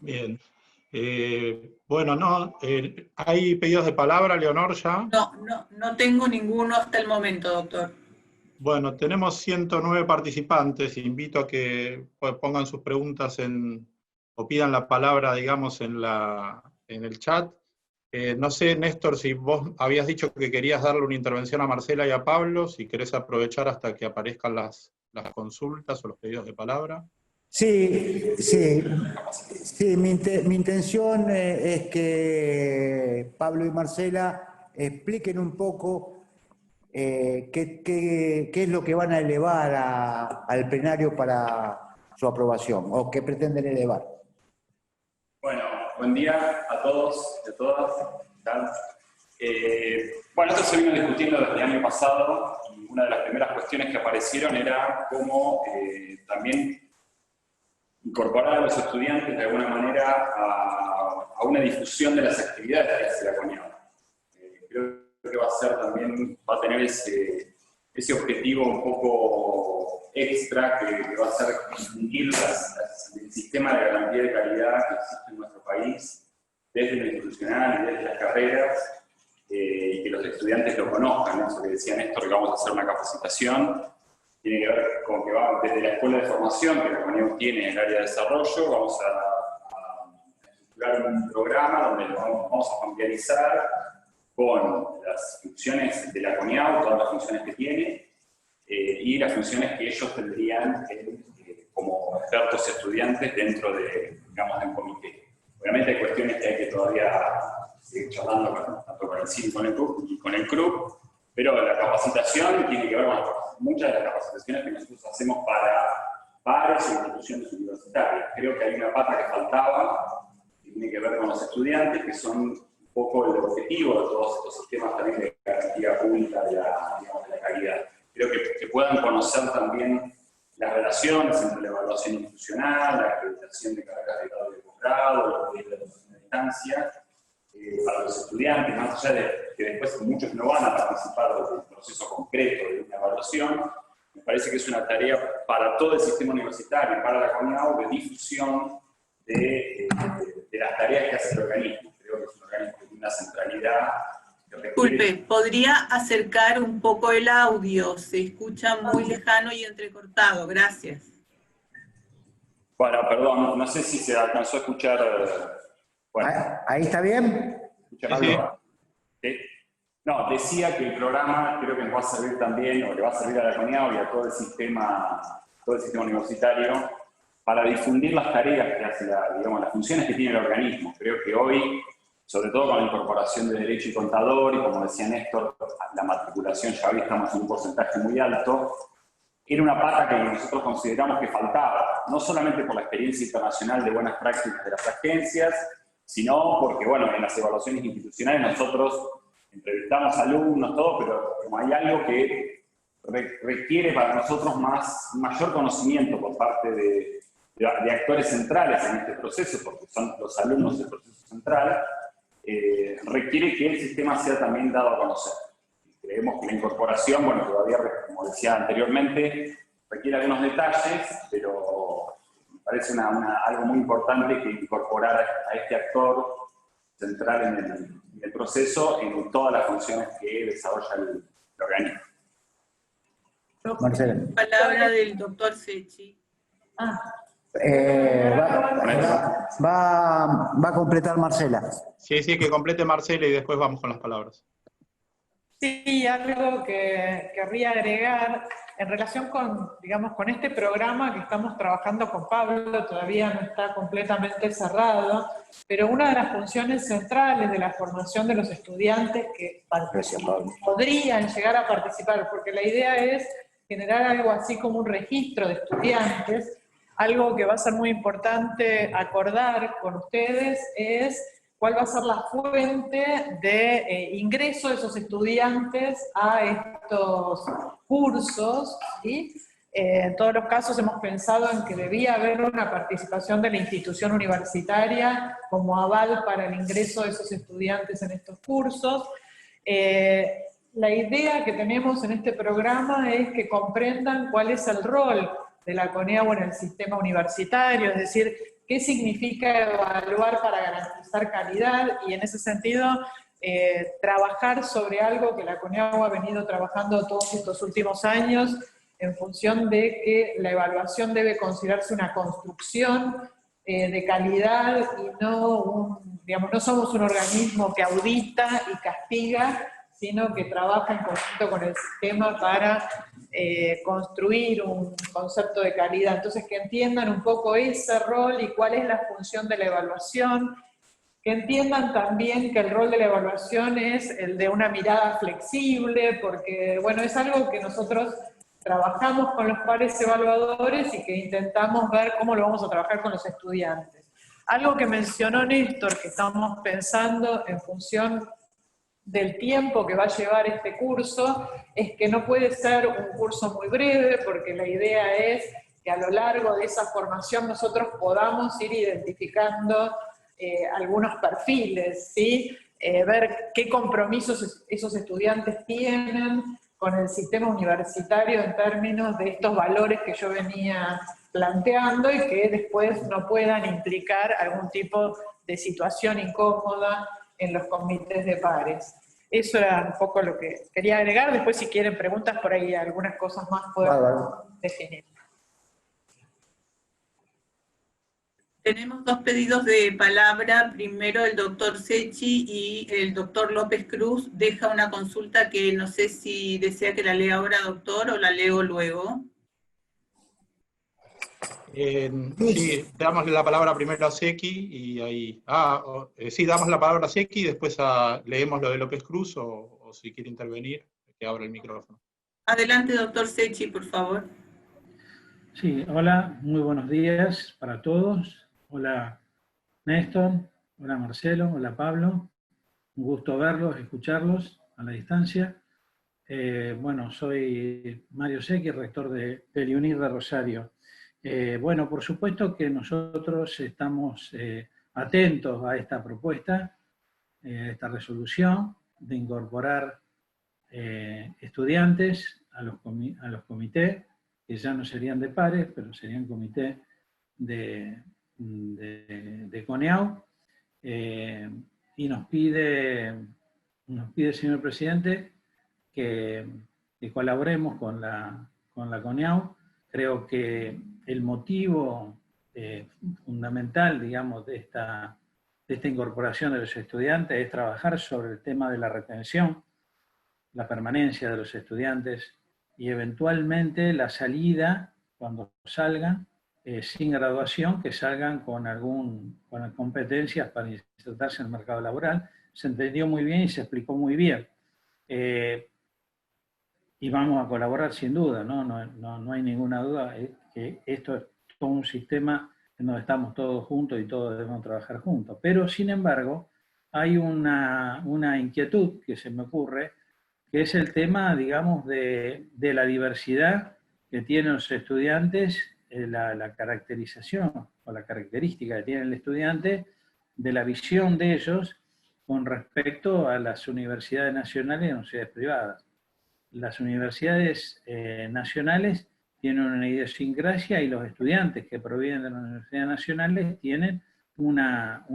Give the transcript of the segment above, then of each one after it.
Bien. Bueno, no, ¿hay pedidos de palabra, Leonor, ya? No tengo ninguno hasta el momento, doctor. Bueno, tenemos 109 participantes. Invito a que pongan sus preguntas o pidan la palabra, digamos, en el chat. No sé, Néstor, si vos habías dicho que querías darle una intervención a Marcela y a Pablo, si querés aprovechar hasta que aparezcan las consultas o los pedidos de palabra. Sí, mi intención es que Pablo y Marcela expliquen un poco qué es lo que van a elevar al plenario para su aprobación, o qué pretenden elevar. Bueno, buen día a todos y a todas. ¿Qué tal? Bueno, esto se vino discutiendo desde el año pasado, y una de las primeras cuestiones que aparecieron era cómo también incorporar a los estudiantes de alguna manera a una difusión de las actividades que hace la CONIAU. Creo que va a tener ese objetivo un poco extra que va a ser difundir el sistema de garantía de calidad que existe en nuestro país, desde lo institucional y desde las carreras, y que los estudiantes lo conozcan, ¿no? Eso que decía Néstor, que vamos a hacer una capacitación, tiene que ver con que va desde la escuela de formación, que la CONIAU tiene en el área de desarrollo, vamos a estructurar un programa donde lo vamos a familiarizar con las funciones de la CONIAU, todas las funciones que tiene, y las funciones que ellos tendrían como expertos estudiantes dentro de, digamos, de un comité. Obviamente hay cuestiones que hay que todavía seguir charlando tanto con el CIN y con el CRUB, pero la capacitación tiene que ver con muchas de las capacitaciones que nosotros hacemos para pares o instituciones universitarias. Creo que hay una pata que faltaba, que tiene que ver con los estudiantes, que son un poco el objetivo de todos estos sistemas también de garantía pública de la calidad. Creo que puedan conocer también las relaciones entre la evaluación institucional, la acreditación de carreras de grado y de posgrado, los proyectos de educación a distancia, para los estudiantes, más allá de que después muchos no van a participar del proceso concreto de una evaluación. Me parece que es una tarea para todo el sistema universitario, para la CONIAU, de difusión de las tareas que hace el organismo. Creo que es un organismo que tiene una centralidad. Disculpe, ¿podría acercar un poco el audio? Se escucha muy lejano y entrecortado. Gracias. Bueno, perdón, no sé si se alcanzó a escuchar. Bueno. ¿Ahí está bien? ¿Sí? No, decía que el programa creo que nos va a servir también, o le va a servir a la CONIAU y a todo el sistema universitario, para difundir las tareas que hace, digamos, las funciones que tiene el organismo. Creo que hoy, sobre todo con la incorporación de Derecho y Contador, y como decía Néstor, la matriculación ya hoy estamos en un porcentaje muy alto, era una pata que nosotros consideramos que faltaba, no solamente por la experiencia internacional de buenas prácticas de las agencias, sino porque, bueno, en las evaluaciones institucionales nosotros entrevistamos alumnos, todo, pero como hay algo que requiere para nosotros mayor conocimiento por parte de actores centrales en este proceso, porque son los alumnos del proceso central, requiere que el sistema sea también dado a conocer. Creemos que la incorporación, bueno, todavía, como decía anteriormente, requiere algunos detalles, pero me parece algo muy importante que incorporar a este actor central en el proceso en todas las funciones que desarrolla el organismo. Marcela. Palabra del doctor Secchi. Va a completar Marcela. Sí, que complete Marcela y después vamos con las palabras. Sí, algo que querría agregar en relación con, digamos, con este programa que estamos trabajando con Pablo, todavía no está completamente cerrado, pero una de las funciones centrales de la formación de los estudiantes que podrían llegar a participar, porque la idea es generar algo así como un registro de estudiantes, algo que va a ser muy importante acordar con ustedes es cuál va a ser la fuente de ingreso de esos estudiantes a estos cursos, ¿sí? En todos los casos hemos pensado en que debía haber una participación de la institución universitaria como aval para el ingreso de esos estudiantes en estos cursos. La idea que tenemos en este programa es que comprendan cuál es el rol de la CONIAU en el sistema universitario, es decir, qué significa evaluar para garantizar calidad, y en ese sentido trabajar sobre algo que la CONEAU ha venido trabajando todos estos últimos años, en función de que la evaluación debe considerarse una construcción de calidad y no, digamos, no somos un organismo que audita y castiga, sino que trabaja en conjunto con el sistema para construir un concepto de calidad. Entonces, que entiendan un poco ese rol y cuál es la función de la evaluación, que entiendan también que el rol de la evaluación es el de una mirada flexible, porque, bueno, es algo que nosotros trabajamos con los pares evaluadores y que intentamos ver cómo lo vamos a trabajar con los estudiantes. Algo que mencionó Néstor, que estamos pensando en función del tiempo que va a llevar este curso, es que no puede ser un curso muy breve, porque la idea es que a lo largo de esa formación nosotros podamos ir identificando algunos perfiles, ¿sí? Ver qué compromisos esos estudiantes tienen con el sistema universitario en términos de estos valores que yo venía planteando y que después no puedan implicar algún tipo de situación incómoda en los comités de pares. Eso era un poco lo que quería agregar. Después, si quieren preguntas, por ahí algunas cosas más podemos definir. Tenemos dos pedidos de palabra. Primero el doctor Secchi y el doctor López Cruz deja una consulta que no sé si desea que la lea ahora, doctor, o la leo luego. Sí, damos la palabra primero a Secchi y ahí... sí, damos la palabra a Secchi y después leemos lo de López Cruz o si quiere intervenir, que abra el micrófono. Adelante, doctor Secchi, por favor. Sí, hola, muy buenos días para todos. Hola Néstor, hola Marcelo, hola Pablo. Un gusto verlos, escucharlos a la distancia. Bueno, soy Mario Secchi, rector del IUNIR de Rosario. Bueno, por supuesto que nosotros estamos atentos a esta propuesta, esta resolución de incorporar estudiantes a los comités, que ya no serían de pares, pero serían comités de CONEAU, y nos pide, señor presidente, que colaboremos con la CONEAU. Creo que el motivo fundamental, digamos, de esta incorporación de los estudiantes es trabajar sobre el tema de la retención, la permanencia de los estudiantes y eventualmente la salida, cuando salgan, sin graduación, que salgan con competencias para insertarse en el mercado laboral. Se entendió muy bien y se explicó muy bien. Y vamos a colaborar sin duda, no hay ninguna duda que esto es todo un sistema en donde estamos todos juntos y todos debemos trabajar juntos. Pero, sin embargo, hay una inquietud que se me ocurre, que es el tema, digamos, de la diversidad que tienen los estudiantes, la caracterización o la característica que tiene el estudiante de la visión de ellos con respecto a las universidades nacionales y las universidades privadas. Las universidades nacionales tienen una idiosincrasia y los estudiantes que provienen de las universidades nacionales tienen una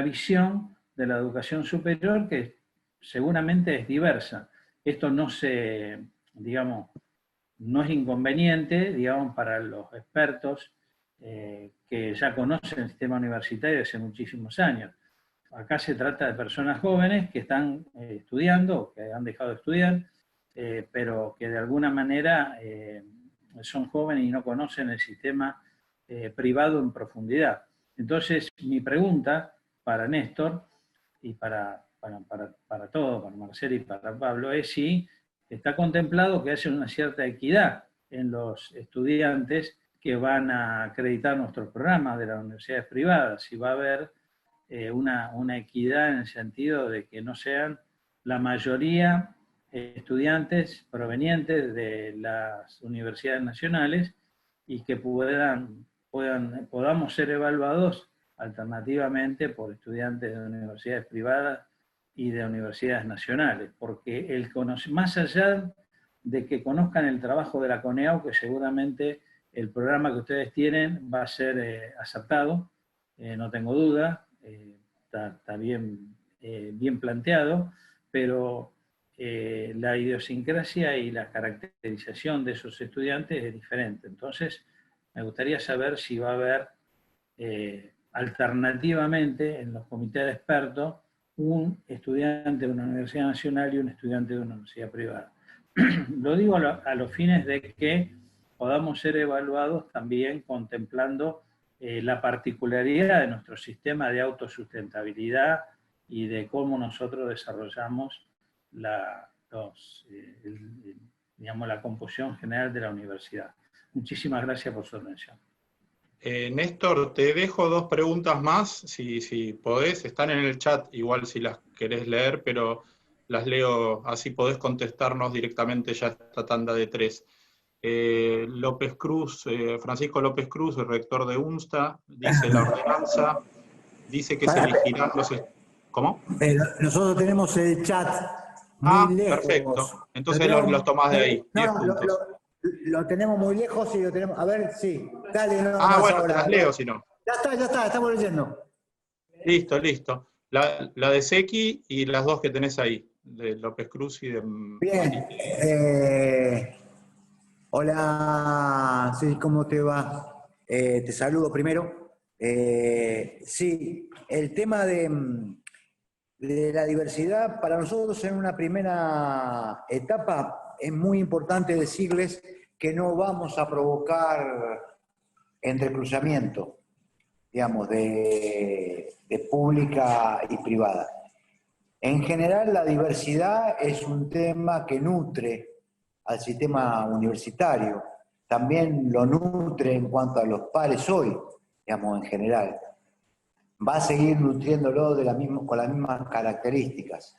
visión de la educación superior que seguramente es diversa. Esto no es inconveniente, digamos, para los expertos que ya conocen el sistema universitario hace muchísimos años. Acá se trata de personas jóvenes que están estudiando, que han dejado de estudiar, pero que de alguna manera son jóvenes y no conocen el sistema privado en profundidad. Entonces, mi pregunta para Néstor y para todos, para Marcelo y para Pablo, es si está contemplado que haya una cierta equidad en los estudiantes que van a acreditar nuestros programas de las universidades privadas, si va a haber una equidad en el sentido de que no sean la mayoría estudiantes provenientes de las universidades nacionales y que podamos ser evaluados alternativamente por estudiantes de universidades privadas y de universidades nacionales, porque más allá de que conozcan el trabajo de la CONEAU, que seguramente el programa que ustedes tienen va a ser acertado, no tengo duda, está bien, bien planteado, pero la idiosincrasia y la caracterización de esos estudiantes es diferente. Entonces, me gustaría saber si va a haber alternativamente en los comités de expertos un estudiante de una universidad nacional y un estudiante de una universidad privada. Lo digo a los fines de que podamos ser evaluados también contemplando la particularidad de nuestro sistema de autosustentabilidad y de cómo nosotros desarrollamos digamos, la composición general de la universidad. Muchísimas gracias por su atención. Néstor, te dejo 2 preguntas más, si podés, están en el chat, igual si las querés leer, pero las leo, así podés contestarnos directamente ya esta tanda de 3. López Cruz, Francisco López Cruz, el rector de UNSTA, dice la ordenanza, dice que se elegirán los... ¿Cómo? Nosotros tenemos el chat muy lejos. Perfecto, entonces los tomás de ahí, 10 puntos. Lo tenemos muy lejos y lo tenemos... A ver, sí, dale. No, bueno, ahora. te las leo si no. Ya está, estamos leyendo. Listo. La de Seki y las 2 que tenés ahí, de López Cruz y de... Bien. Hola, sí, ¿cómo te va? Te saludo primero. Sí, el tema de la diversidad, para nosotros en una primera etapa es muy importante decirles que no vamos a provocar entrecruzamiento, digamos, de pública y privada. En general, la diversidad es un tema que nutre al sistema universitario, también lo nutre en cuanto a los pares hoy, digamos, en general. Va a seguir nutriéndolo con las mismas características.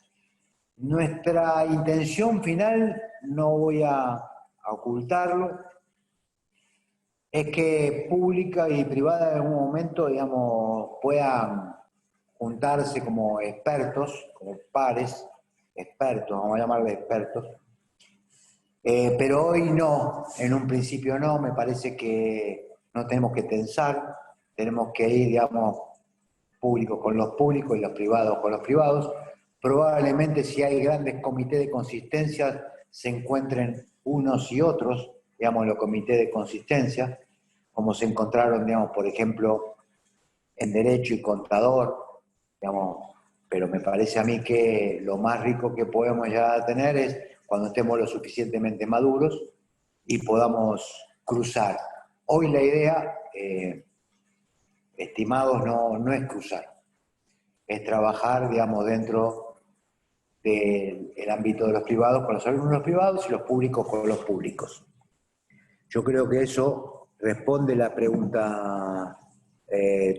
Nuestra intención final, no voy a ocultarlo, es que pública y privada en un momento, digamos, puedan juntarse como expertos, como pares, expertos, vamos a llamarle expertos, pero hoy no, en un principio no, me parece que no tenemos que tensar, tenemos que ir, digamos, públicos con los públicos y los privados con los privados. Probablemente si hay grandes comités de consistencia se encuentren unos y otros, digamos, los comités de consistencia, como se encontraron, digamos, por ejemplo, en Derecho y Contador, digamos, pero me parece a mí que lo más rico que podemos llegar a tener es cuando estemos lo suficientemente maduros y podamos cruzar. Hoy la idea, estimados, no es cruzar, es trabajar, digamos, dentro del ámbito de los privados con los alumnos privados y los públicos con los públicos. Yo creo que eso responde la pregunta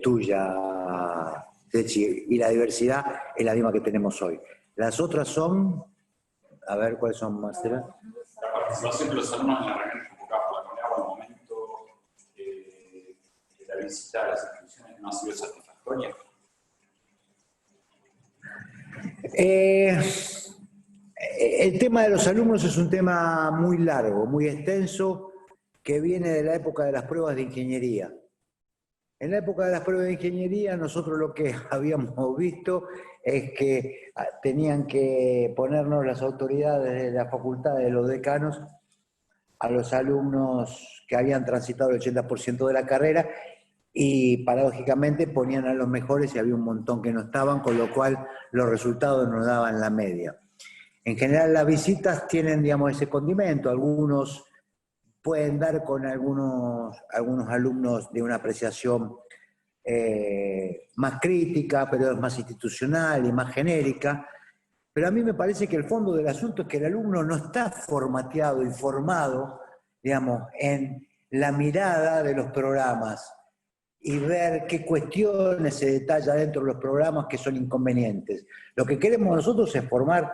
tuya, Techi, y la diversidad es la misma que tenemos hoy. Las otras son, a ver, ¿cuáles son, Marcela? La participación de los alumnos en la reunión convocada por la comunidad al momento de la visita a las instituciones no ha sido satisfactoria. El tema de los alumnos es un tema muy largo, muy extenso, que viene de la época de las pruebas de ingeniería. En la época de las pruebas de ingeniería, nosotros lo que habíamos visto es que tenían que ponernos las autoridades de la facultad, de los decanos, a los alumnos que habían transitado el 80% de la carrera, y paradójicamente ponían a los mejores y había un montón que no estaban, con lo cual los resultados no daban la media. En general las visitas tienen, digamos, ese condimento. Algunos pueden dar con algunos alumnos de una apreciación más crítica, pero es más institucional y más genérica. Pero a mí me parece que el fondo del asunto es que el alumno no está formateado y formado, digamos, en la mirada de los programas y ver qué cuestiones se detalla dentro de los programas que son inconvenientes. Lo que queremos nosotros es formar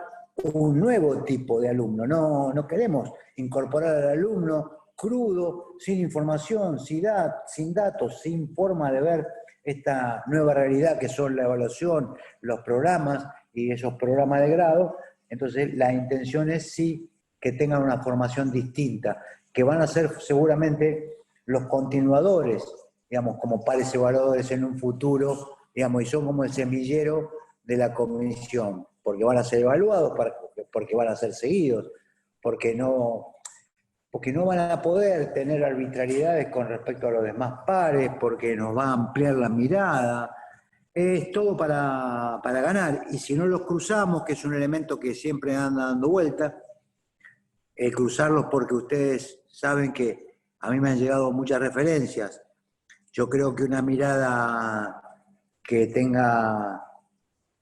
un nuevo tipo de alumno. No queremos incorporar al alumno crudo, sin información, sin datos, sin forma de ver esta nueva realidad que son la evaluación, los programas y esos programas de grado. Entonces la intención es sí que tengan una formación distinta, que van a ser seguramente los continuadores, digamos, como pares evaluadores en un futuro, digamos, y son como el semillero de la comisión, porque van a ser evaluados, porque van a ser seguidos, porque no van a poder tener arbitrariedades con respecto a los demás pares, porque nos va a ampliar la mirada. Es todo para ganar, y si no los cruzamos, que es un elemento que siempre anda dando vuelta, cruzarlos, porque ustedes saben que a mí me han llegado muchas referencias. Yo creo que una mirada que tenga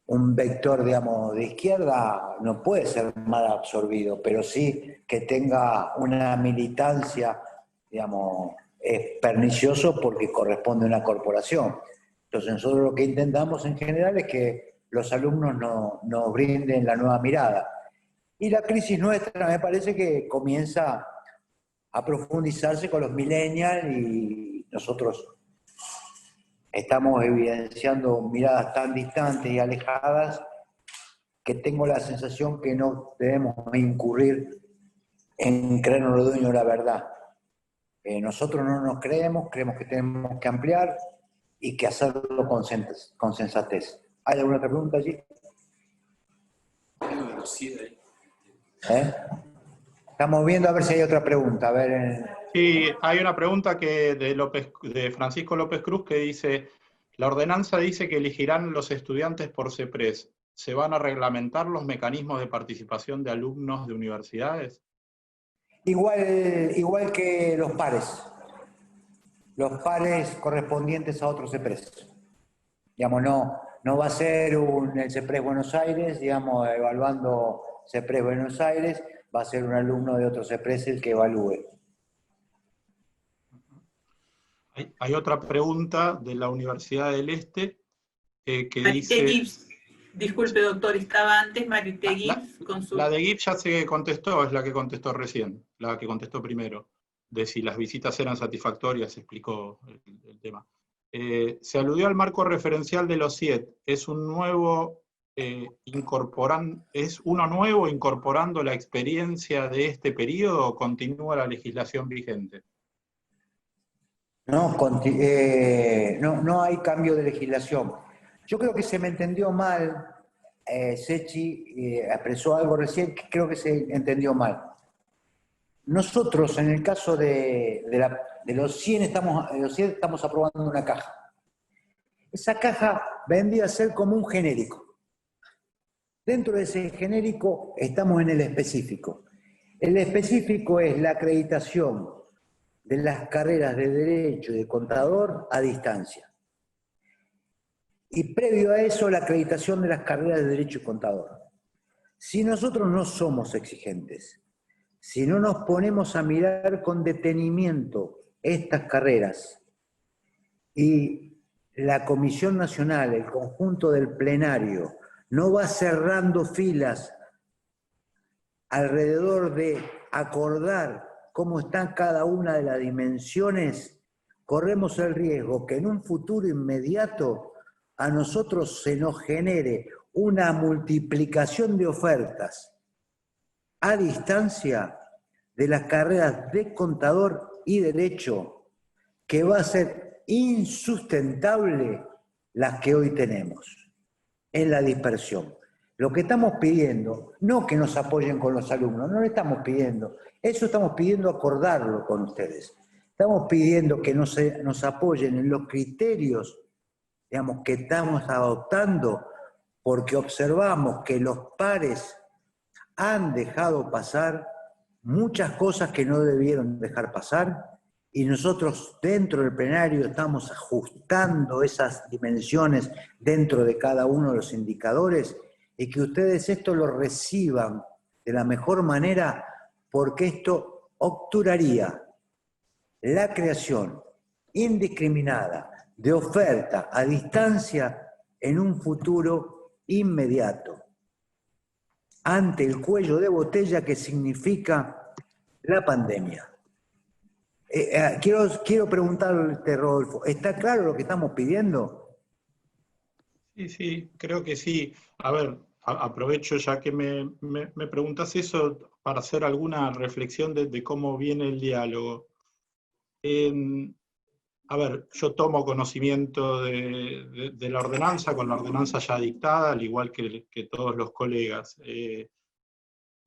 un vector, digamos, de izquierda no puede ser mal absorbido, pero sí que tenga una militancia, digamos, es pernicioso porque corresponde a una corporación. Entonces nosotros lo que intentamos en general es que los alumnos nos brinden la nueva mirada. Y la crisis nuestra me parece que comienza a profundizarse con los millennials, y nosotros estamos evidenciando miradas tan distantes y alejadas que tengo la sensación que no debemos incurrir en creernos los dueños de la verdad. Nosotros no nos creemos que tenemos que ampliar y que hacerlo con sensatez. ¿Hay alguna otra pregunta allí? Estamos viendo a ver si hay otra pregunta. A ver. Sí, hay una pregunta de Francisco López Cruz que dice: la ordenanza dice que elegirán los estudiantes por CEPRES. ¿Se van a reglamentar los mecanismos de participación de alumnos de universidades? Igual que los pares. Los pares correspondientes a otros CEPRES. Digamos, no va a ser el CEPRES Buenos Aires, digamos, evaluando CEPRES Buenos Aires, va a ser un alumno de otro CEPRES el que evalúe. Hay otra pregunta de la Universidad del Este que dice... Disculpe, doctor, estaba antes Marité Gibbs con su... La de Gibbs ya se contestó, es la que contestó recién, la que contestó primero, de si las visitas eran satisfactorias, explicó el tema. Se aludió al marco referencial de los CIET. ¿Es uno nuevo incorporando la experiencia de este periodo o continúa la legislación vigente? No hay cambio de legislación. Yo creo que se me entendió mal, Sechi expresó algo recién que creo que se entendió mal. Nosotros, en el caso de los 100, estamos aprobando una caja. Esa caja vendría a ser como un genérico. Dentro de ese genérico estamos en el específico. El específico es la acreditación de las carreras de Derecho y de Contador a distancia. Y previo a eso, la acreditación de las carreras de Derecho y Contador. Si nosotros no somos exigentes, si no nos ponemos a mirar con detenimiento estas carreras, y la Comisión Nacional, el conjunto del plenario, no va cerrando filas alrededor de acordar cómo están cada una de las dimensiones, corremos el riesgo que en un futuro inmediato a nosotros se nos genere una multiplicación de ofertas a distancia de las carreras de Contador y Derecho, que va a ser insustentable las que hoy tenemos en la dispersión. Lo que estamos pidiendo, no que nos apoyen con los alumnos, no le estamos pidiendo, eso estamos pidiendo acordarlo con ustedes. Estamos pidiendo que nos apoyen en los criterios, digamos, que estamos adoptando, porque observamos que los pares han dejado pasar muchas cosas que no debieron dejar pasar, y nosotros dentro del plenario estamos ajustando esas dimensiones dentro de cada uno de los indicadores, y que ustedes esto lo reciban de la mejor manera, porque esto obturaría la creación indiscriminada de oferta a distancia en un futuro inmediato, ante el cuello de botella que significa la pandemia. Quiero preguntarle, Rodolfo, ¿está claro lo que estamos pidiendo? Sí, creo que sí. A ver, aprovecho ya que me preguntas eso para hacer alguna reflexión de cómo viene el diálogo. A ver, yo tomo conocimiento de la ordenanza, con la ordenanza ya dictada, al igual que todos los colegas.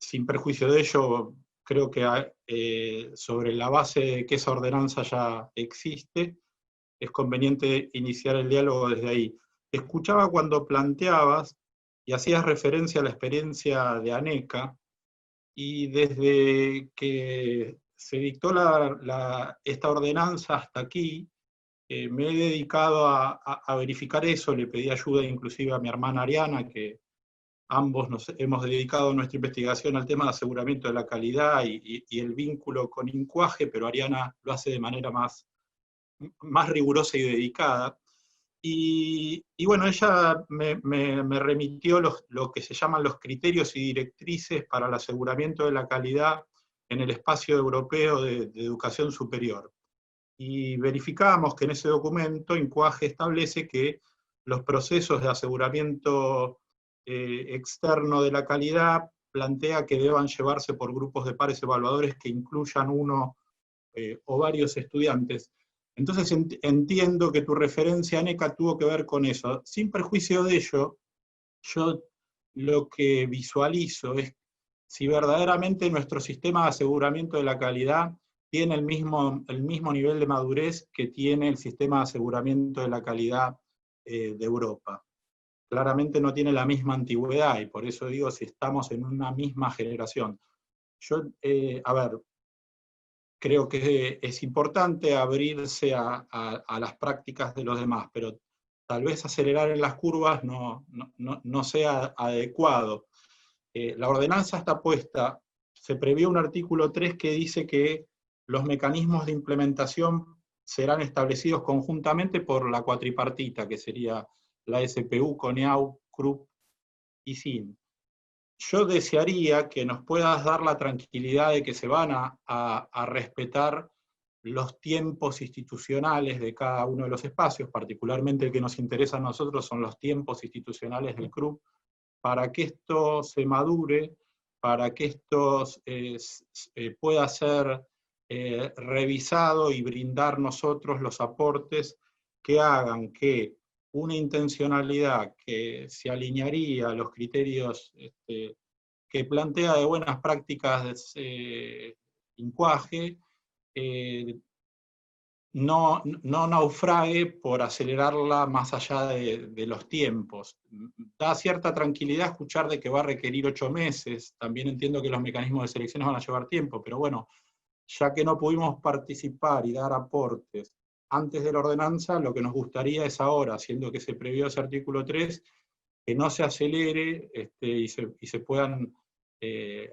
Sin perjuicio de ello, creo que sobre la base de que esa ordenanza ya existe, es conveniente iniciar el diálogo desde ahí. Escuchaba cuando planteabas y hacías referencia a la experiencia de ANECA, y desde que se dictó esta ordenanza hasta aquí, me he dedicado a verificar eso, le pedí ayuda inclusive a mi hermana Ariana, que ambos nos hemos dedicado nuestra investigación al tema de aseguramiento de la calidad y el vínculo con INCUAGE, pero Ariana lo hace de manera más rigurosa y dedicada. Y bueno, ella me remitió lo que se llaman los criterios y directrices para el aseguramiento de la calidad en el espacio europeo de educación superior. Y verificamos que en ese documento INCUAGE establece que los procesos de aseguramiento externo de la calidad plantea que deban llevarse por grupos de pares evaluadores que incluyan uno o varios estudiantes. Entonces entiendo que tu referencia a ANECA tuvo que ver con eso. Sin perjuicio de ello, yo lo que visualizo es si verdaderamente nuestro sistema de aseguramiento de la calidad tiene el mismo nivel de madurez que tiene el sistema de aseguramiento de la calidad de Europa. Claramente no tiene la misma antigüedad, y por eso digo si estamos en una misma generación. Yo, a ver, creo que es importante abrirse a las prácticas de los demás, pero tal vez acelerar en las curvas no sea adecuado. La ordenanza está puesta, se previó un artículo 3 que dice que los mecanismos de implementación serán establecidos conjuntamente por la cuatripartita, que sería la SPU, CONEAU, CRUP y SIN. Yo desearía que nos puedas dar la tranquilidad de que se van a respetar los tiempos institucionales de cada uno de los espacios, particularmente el que nos interesa a nosotros son los tiempos institucionales del CRUP, para que esto se madure, para que esto pueda ser revisado y brindar nosotros los aportes que hagan que una intencionalidad que se alinearía a los criterios que plantea de buenas prácticas INCUAGE, no naufrague por acelerarla más allá de los tiempos. Da cierta tranquilidad escuchar de que va a requerir 8 meses, también entiendo que los mecanismos de selección van a llevar tiempo, pero bueno, ya que no pudimos participar y dar aportes antes de la ordenanza, lo que nos gustaría es ahora, siendo que se previó ese artículo 3, que no se acelere y se puedan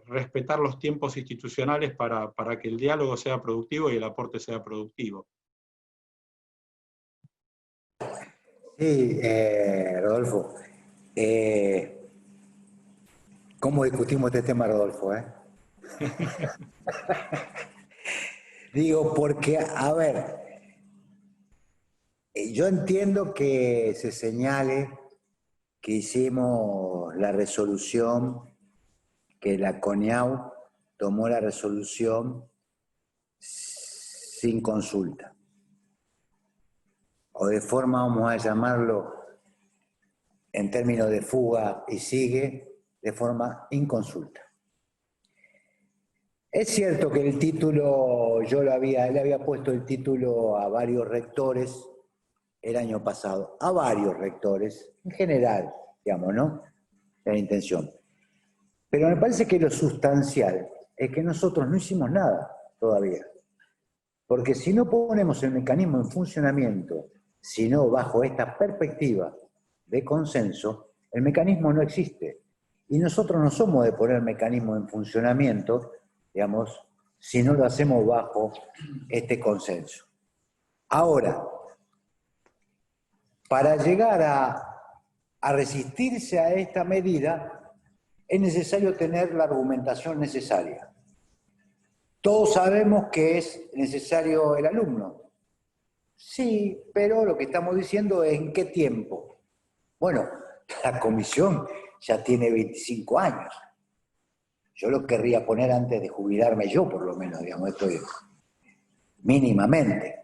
respetar los tiempos institucionales para que el diálogo sea productivo y el aporte sea productivo. Sí, Rodolfo. ¿Cómo discutimos este tema, Rodolfo? Digo, porque, a ver, yo entiendo que se señale que hicimos la resolución, que la CONEAU tomó la resolución sin consulta. O de forma, vamos a llamarlo, en términos de fuga y sigue, de forma inconsulta. Es cierto que el título, le había puesto el título a varios rectores el año pasado, a varios rectores, en general, digamos, ¿no? La intención. Pero me parece que lo sustancial es que nosotros no hicimos nada todavía. Porque si no ponemos el mecanismo en funcionamiento, sino bajo esta perspectiva de consenso, el mecanismo no existe. Y nosotros no somos de poner el mecanismo en funcionamiento, digamos, si no lo hacemos bajo este consenso. Ahora, para llegar a resistirse a esta medida, es necesario tener la argumentación necesaria. Todos sabemos que es necesario el alumno. Sí, pero lo que estamos diciendo es ¿en qué tiempo? Bueno, la comisión ya tiene 25 años. Yo lo querría poner antes de jubilarme yo, por lo menos, digamos, esto es mínimamente.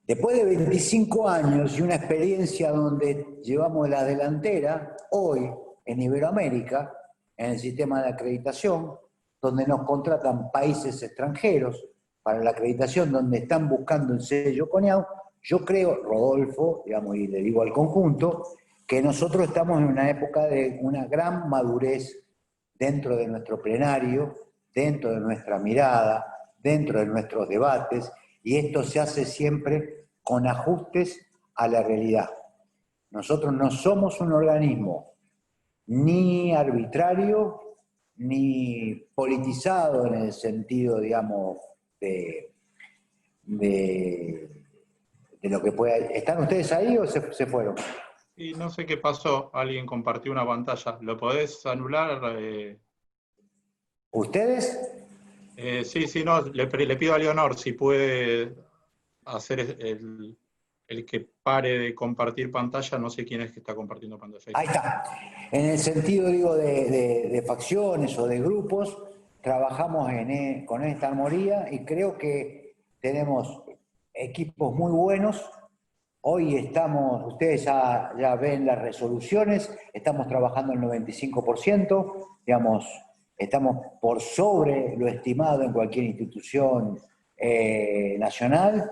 Después de 25 años y una experiencia donde llevamos la delantera, hoy en Iberoamérica, en el sistema de acreditación, donde nos contratan países extranjeros para la acreditación, donde están buscando el sello CONIAU, yo creo, Rodolfo, digamos, y le digo al conjunto, que nosotros estamos en una época de una gran madurez dentro de nuestro plenario, dentro de nuestra mirada, dentro de nuestros debates, y esto se hace siempre con ajustes a la realidad. Nosotros no somos un organismo ni arbitrario, ni politizado en el sentido, digamos, de lo que pueda... ¿Están ustedes ahí o se fueron? Y no sé qué pasó, alguien compartió una pantalla. ¿Lo podés anular? ¿Ustedes? Sí, no, le pido a Leonor si puede hacer el que pare de compartir pantalla, no sé quién es que está compartiendo pantalla. Ahí está. En el sentido, digo, de facciones o de grupos, trabajamos con esta armonía y creo que tenemos equipos muy buenos. Hoy estamos, ustedes ya ven las resoluciones, estamos trabajando el 95%, digamos, estamos por sobre lo estimado en cualquier institución nacional.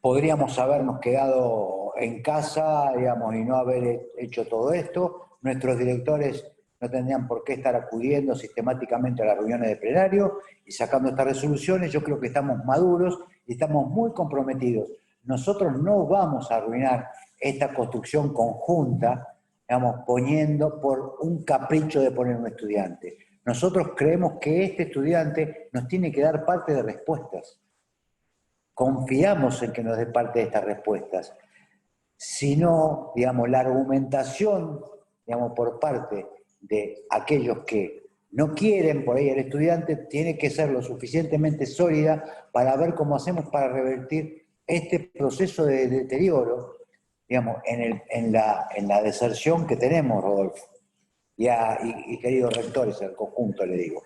Podríamos habernos quedado en casa, digamos, y no haber hecho todo esto. Nuestros directores no tendrían por qué estar acudiendo sistemáticamente a las reuniones de plenario y sacando estas resoluciones. Yo creo que estamos maduros y estamos muy comprometidos. Nosotros no vamos a arruinar esta construcción conjunta, digamos, poniendo por un capricho de poner un estudiante. Nosotros creemos que este estudiante nos tiene que dar parte de respuestas. Confiamos en que nos dé parte de estas respuestas. Si no, digamos, la argumentación, digamos, por parte de aquellos que no quieren por ahí el estudiante, tiene que ser lo suficientemente sólida para ver cómo hacemos para revertir este proceso de deterioro, digamos, en la deserción que tenemos, Rodolfo. Y queridos rectores, al conjunto le digo.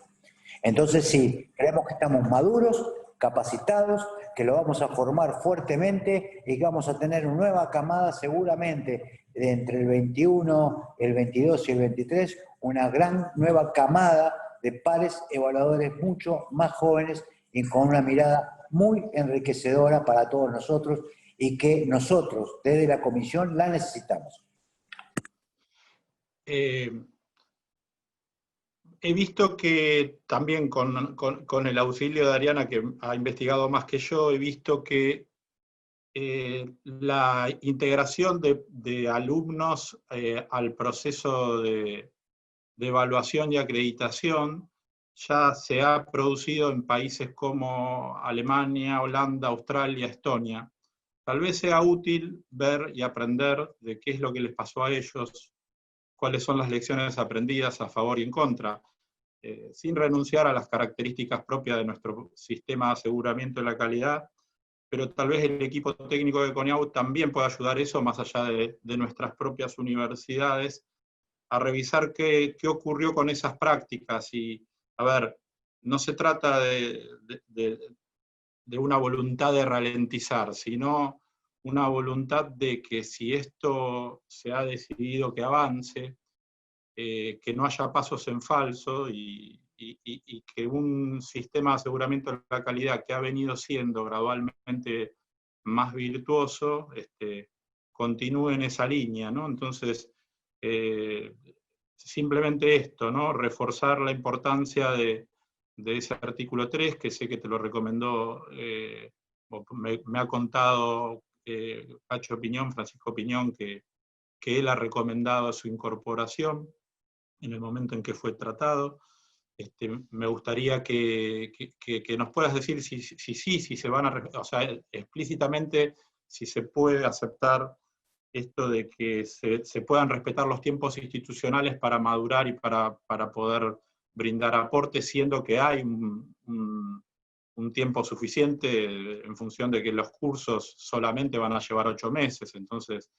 Entonces sí, creemos que estamos maduros, capacitados, que lo vamos a formar fuertemente y que vamos a tener una nueva camada seguramente entre el 21, el 22 y el 23, una gran nueva camada de pares evaluadores mucho más jóvenes y con una mirada muy enriquecedora para todos nosotros y que nosotros desde la comisión la necesitamos. He visto que también con el auxilio de Ariana, que ha investigado más que yo, he visto que la integración de alumnos al proceso de evaluación y acreditación ya se ha producido en países como Alemania, Holanda, Australia, Estonia. Tal vez sea útil ver y aprender de qué es lo que les pasó a ellos, cuáles son las lecciones aprendidas a favor y en contra, sin renunciar a las características propias de nuestro sistema de aseguramiento de la calidad, pero tal vez el equipo técnico de CONIAU también pueda ayudar eso, más allá de nuestras propias universidades, a revisar qué ocurrió con esas prácticas. Y, a ver, no se trata de una voluntad de ralentizar, sino una voluntad de que si esto se ha decidido que avance, que no haya pasos en falso y que un sistema de aseguramiento de la calidad que ha venido siendo gradualmente más virtuoso, continúe en esa línea, ¿no? Entonces, simplemente esto, ¿no? Reforzar la importancia de ese artículo 3, que sé que te lo recomendó, me ha contado Pacho Piñón, Francisco Piñón, que él ha recomendado su incorporación en el momento en que fue tratado. Me gustaría que nos puedas decir si se van a, o sea, explícitamente, si se puede aceptar esto de que se puedan respetar los tiempos institucionales para madurar y para poder brindar aportes, siendo que hay un tiempo suficiente en función de que los cursos solamente van a llevar 8 meses, entonces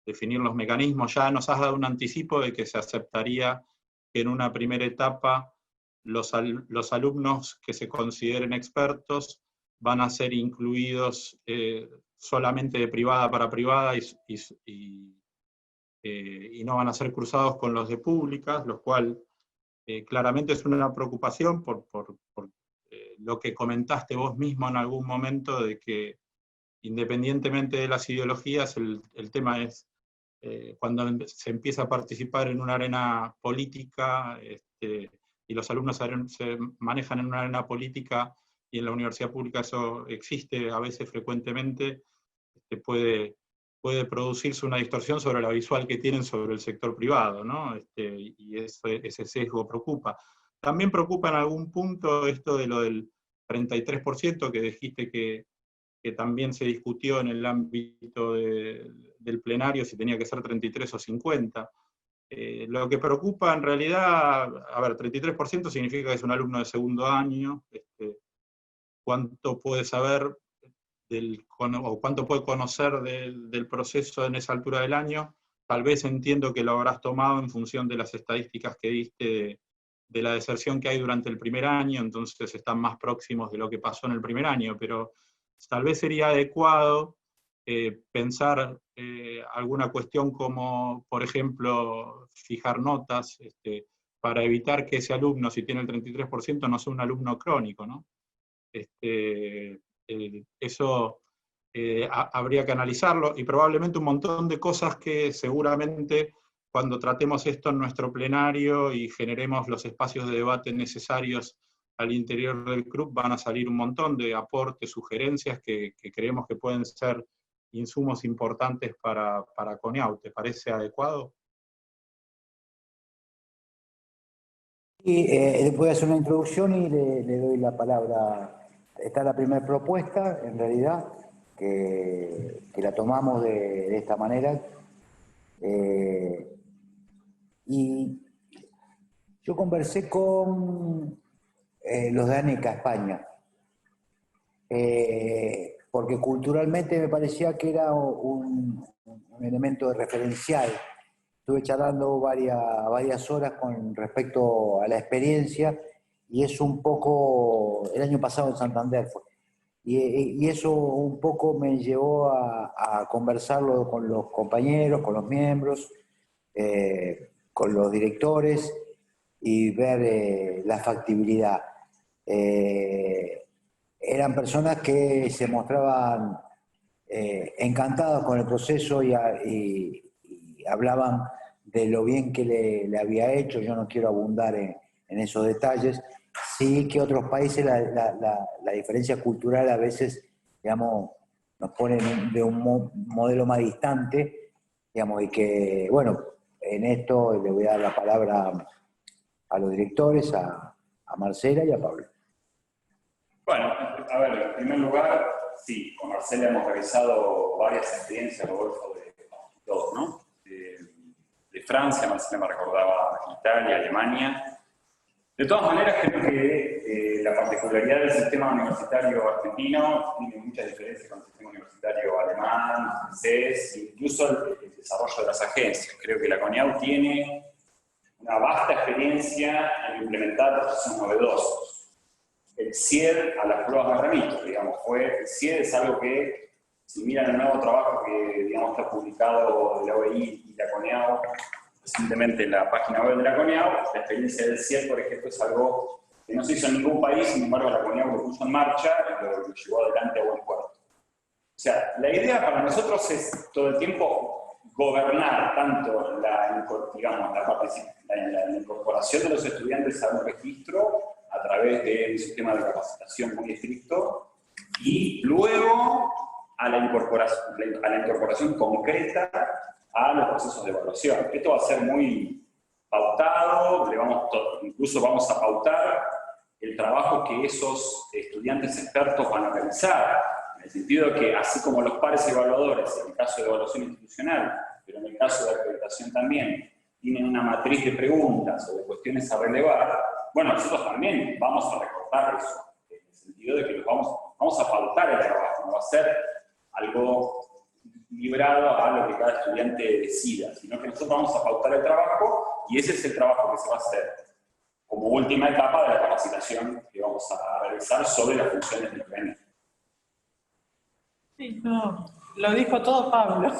definir los mecanismos. Ya nos has dado un anticipo de que se aceptaría que en una primera etapa los alumnos que se consideren expertos van a ser incluidos solamente de privada para privada y no van a ser cruzados con los de públicas, lo cual claramente es una preocupación por lo que comentaste vos mismo en algún momento, de que independientemente de las ideologías, el tema es cuando se empieza a participar en una arena política, y los alumnos se manejan en una arena política, y en la universidad pública eso existe a veces frecuentemente, puede producirse una distorsión sobre la visual que tienen sobre el sector privado, ¿no? Y ese sesgo preocupa. También preocupa en algún punto esto de lo del 33% que dijiste que también se discutió en el ámbito del plenario, si tenía que ser 33 o 50. Lo que preocupa en realidad, a ver, 33% significa que es un alumno de segundo año, cuánto puede saber o cuánto puede conocer del proceso en esa altura del año. Tal vez entiendo que lo habrás tomado en función de las estadísticas que diste de la deserción que hay durante el primer año, entonces están más próximos de lo que pasó en el primer año, pero tal vez sería adecuado pensar alguna cuestión como, por ejemplo, fijar notas, para evitar que ese alumno, si tiene el 33%, no sea un alumno crónico, ¿no? Eso habría que analizarlo, y probablemente un montón de cosas que seguramente cuando tratemos esto en nuestro plenario y generemos los espacios de debate necesarios al interior del CRUB, van a salir un montón de aportes, sugerencias que creemos que pueden ser insumos importantes para CONEAU. ¿Te parece adecuado? Y voy a hacer una introducción y le doy la palabra. Está la primera propuesta, en realidad, que la tomamos de esta manera. Y yo conversé con los de ANECA, España, porque culturalmente me parecía que era un elemento referencial. Estuve charlando varias horas con respecto a la experiencia, y es un poco, el año pasado en Santander fue, y eso un poco me llevó a conversarlo con los compañeros, con los miembros, con los directores, y ver la factibilidad. Eran personas que se mostraban encantados con el proceso y hablaban de lo bien que le había hecho. Yo no quiero abundar en esos detalles. Sí que otros países la diferencia cultural a veces, digamos, nos pone de un modelo más distante, digamos, y que, bueno, en esto le voy a dar la palabra a los directores, a Marcela y a Pablo. Bueno, a ver, en primer lugar, sí, con Marcela hemos realizado varias experiencias, Rodolfo, de todos, ¿no? De Francia, Marcela me recordaba Italia, Alemania. De todas maneras, creo que la particularidad del sistema universitario argentino tiene muchas diferencias con el sistema universitario alemán, francés, incluso el desarrollo de las agencias. Creo que la CONEAU tiene una vasta experiencia en implementar procesos novedosos. El CIED a las pruebas de remito, digamos, el CIED es algo que, si miran el nuevo trabajo que, digamos, está publicado de la OEI y la CONEAU, recientemente en la página web de la CONEAU, la experiencia del CIED, por ejemplo, es algo que no se hizo en ningún país, sin embargo la CONEAU lo puso en marcha y lo llevó adelante a buen puerto. O sea, la idea para nosotros es todo el tiempo gobernar tanto la incorporación de los estudiantes a un registro a través de un sistema de capacitación muy estricto, y luego a la incorporación concreta a los procesos de evaluación. Esto va a ser muy pautado, incluso vamos a pautar el trabajo que esos estudiantes expertos van a realizar, en el sentido de que, así como los pares evaluadores, en el caso de evaluación institucional, pero en el caso de acreditación también, tienen una matriz de preguntas o de cuestiones a relevar, bueno, nosotros también vamos a recortar eso, en el sentido de que vamos a pautar el trabajo, no va a ser algo librado a lo que cada estudiante decida, sino que nosotros vamos a pautar el trabajo, y ese es el trabajo que se va a hacer como última etapa de la capacitación que vamos a realizar sobre las funciones del PNE. Sí, no, lo dijo todo Pablo.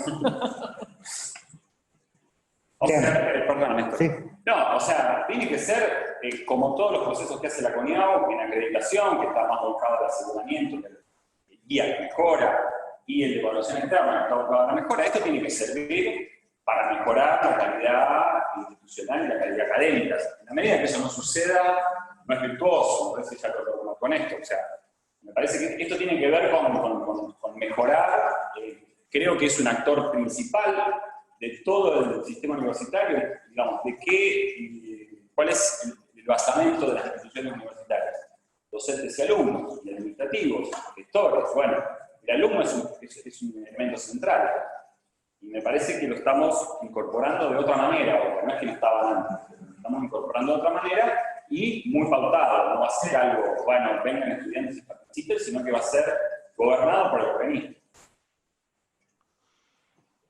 O sea, perdón, Néstor. Sí. No, o sea, tiene que ser como todos los procesos que hace la CONIAU en acreditación, que está más volcado al aseguramiento, el guía que mejora, y el de evaluación externa que está volcado a la mejora. Esto tiene que servir para mejorar la calidad institucional y la calidad académica. En la medida que eso no suceda, no es virtuoso, me parece ya con esto. O sea, me parece que esto tiene que ver con mejorar. Creo que es un actor principal de todo el sistema universitario, digamos, cuál es el basamento de las instituciones universitarias. Docentes y alumnos, y administrativos, gestores. Bueno, el alumno es un elemento central. Y me parece que lo estamos incorporando de otra manera, o no es que no estaba antes, lo estamos incorporando de otra manera y muy pautado. No va a ser algo, bueno, vengan estudiantes y participen, sino que va a ser gobernado por el organismo.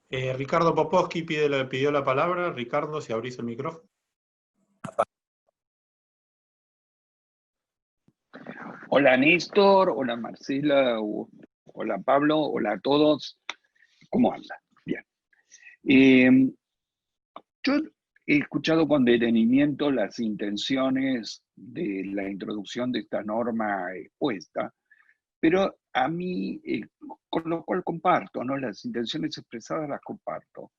Ricardo Poposki pidió la palabra. Ricardo, si abrís el micrófono. Hola Néstor, hola Marcela, hola Pablo, hola a todos. ¿Cómo andan? Bien. Yo he escuchado con detenimiento las intenciones de la introducción de esta norma expuesta, pero a mí, con lo cual comparto, ¿no? Las intenciones expresadas las comparto.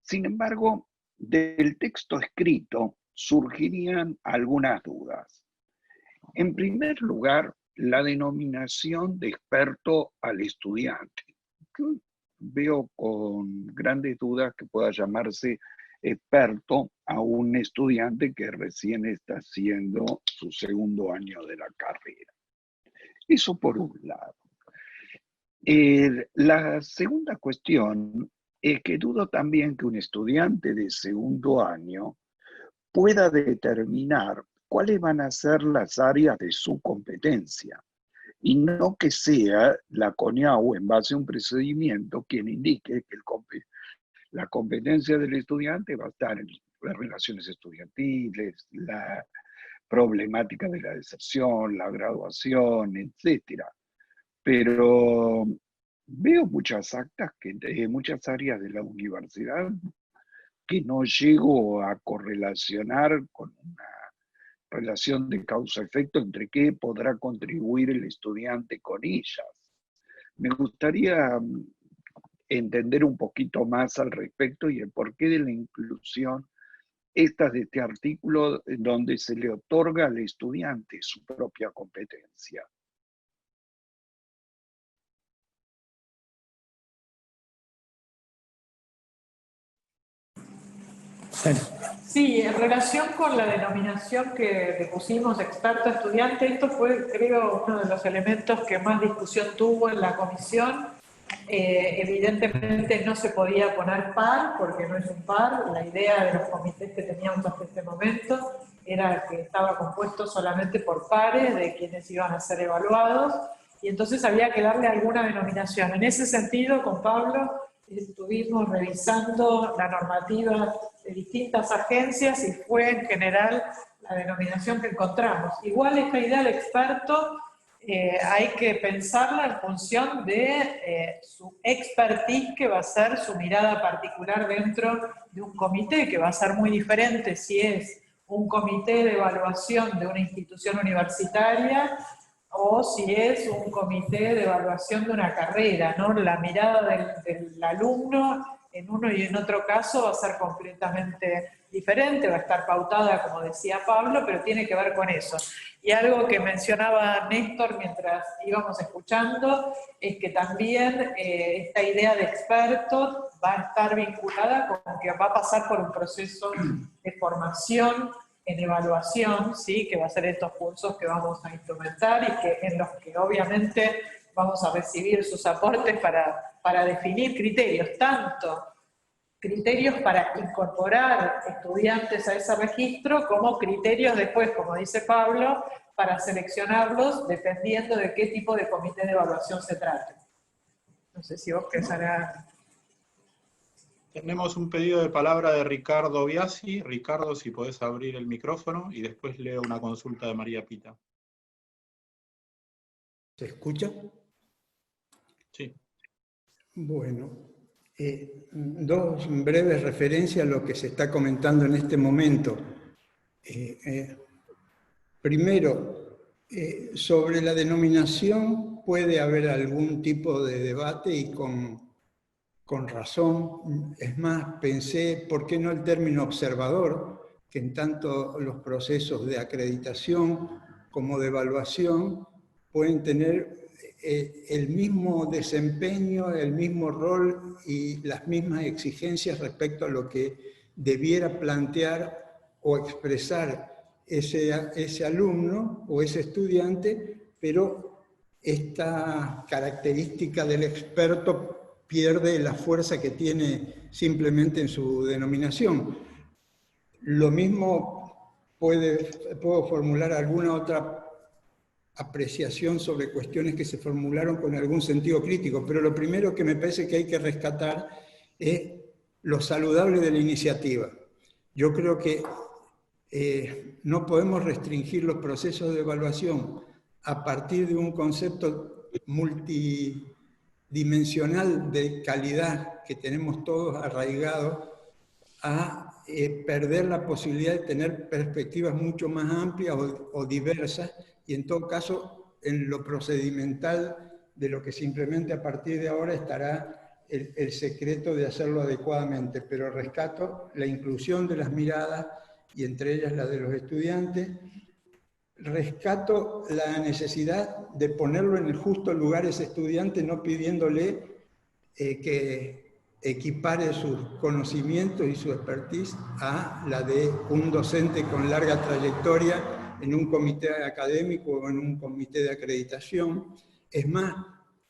Sin embargo, del texto escrito surgirían algunas dudas. En primer lugar, la denominación de experto al estudiante. Yo veo con grandes dudas que pueda llamarse experto a un estudiante que recién está haciendo su segundo año de la carrera. Eso por un lado. La segunda cuestión es que dudo también que un estudiante de segundo año pueda determinar cuáles van a ser las áreas de su competencia, y no que sea la CONIAU, en base a un procedimiento, quien indique que la competencia del estudiante va a estar en las relaciones estudiantiles, la problemática de la deserción, la graduación, etc. Pero veo muchas actas, muchas áreas de la universidad que no llego a correlacionar con una relación de causa-efecto entre qué podrá contribuir el estudiante con ellas. Me gustaría entender un poquito más al respecto y el porqué de la inclusión de este artículo donde se le otorga al estudiante su propia competencia. Sí, en relación con la denominación que le pusimos experto estudiante, esto fue, creo, uno de los elementos que más discusión tuvo en la comisión. Evidentemente no se podía poner par, porque no es un par. La idea de los comités que teníamos hasta este momento era que estaba compuesto solamente por pares de quienes iban a ser evaluados, y entonces había que darle alguna denominación. En ese sentido, con Pablo, estuvimos revisando la normativa de distintas agencias y fue en general la denominación que encontramos. Igual esta idea de experto hay que pensarla en función de su expertise, que va a ser su mirada particular dentro de un comité, que va a ser muy diferente si es un comité de evaluación de una institución universitaria o si es un comité de evaluación de una carrera, ¿no? La mirada del alumno en uno y en otro caso va a ser completamente diferente, va a estar pautada, como decía Pablo, pero tiene que ver con eso. Y algo que mencionaba Néstor mientras íbamos escuchando, es que también esta idea de experto va a estar vinculada con que va a pasar por un proceso de formación en evaluación, ¿sí? Que va a ser estos cursos que vamos a instrumentar y que, en los que obviamente vamos a recibir sus aportes para definir criterios, tanto criterios para incorporar estudiantes a ese registro, como criterios después, como dice Pablo, para seleccionarlos dependiendo de qué tipo de comité de evaluación se trate. No sé si vos querés hablar. Tenemos un pedido de palabra de Ricardo Biasi. Ricardo, si podés abrir el micrófono, y después leo una consulta de María Pita. ¿Se escucha? Sí. Bueno, dos breves referencias a lo que se está comentando en este momento. Primero, sobre la denominación puede haber algún tipo de debate y con razón. Es más, pensé, ¿por qué no el término observador? Que en tanto los procesos de acreditación como de evaluación pueden tener el mismo desempeño, el mismo rol y las mismas exigencias respecto a lo que debiera plantear o expresar ese alumno o ese estudiante, pero esta característica del experto pierde la fuerza que tiene simplemente en su denominación. Lo mismo puedo formular alguna otra apreciación sobre cuestiones que se formularon con algún sentido crítico, pero lo primero que me parece que hay que rescatar es lo saludable de la iniciativa. Yo creo que no podemos restringir los procesos de evaluación a partir de un concepto multidimensional de calidad que tenemos todos arraigados a perder la posibilidad de tener perspectivas mucho más amplias o diversas, y en todo caso en lo procedimental de lo que simplemente a partir de ahora estará el secreto de hacerlo adecuadamente, pero rescato la inclusión de las miradas y entre ellas la de los estudiantes. Rescato la necesidad de ponerlo en el justo lugar ese estudiante, no pidiéndole que equipare sus conocimientos y su expertise a la de un docente con larga trayectoria en un comité académico o en un comité de acreditación. Es más,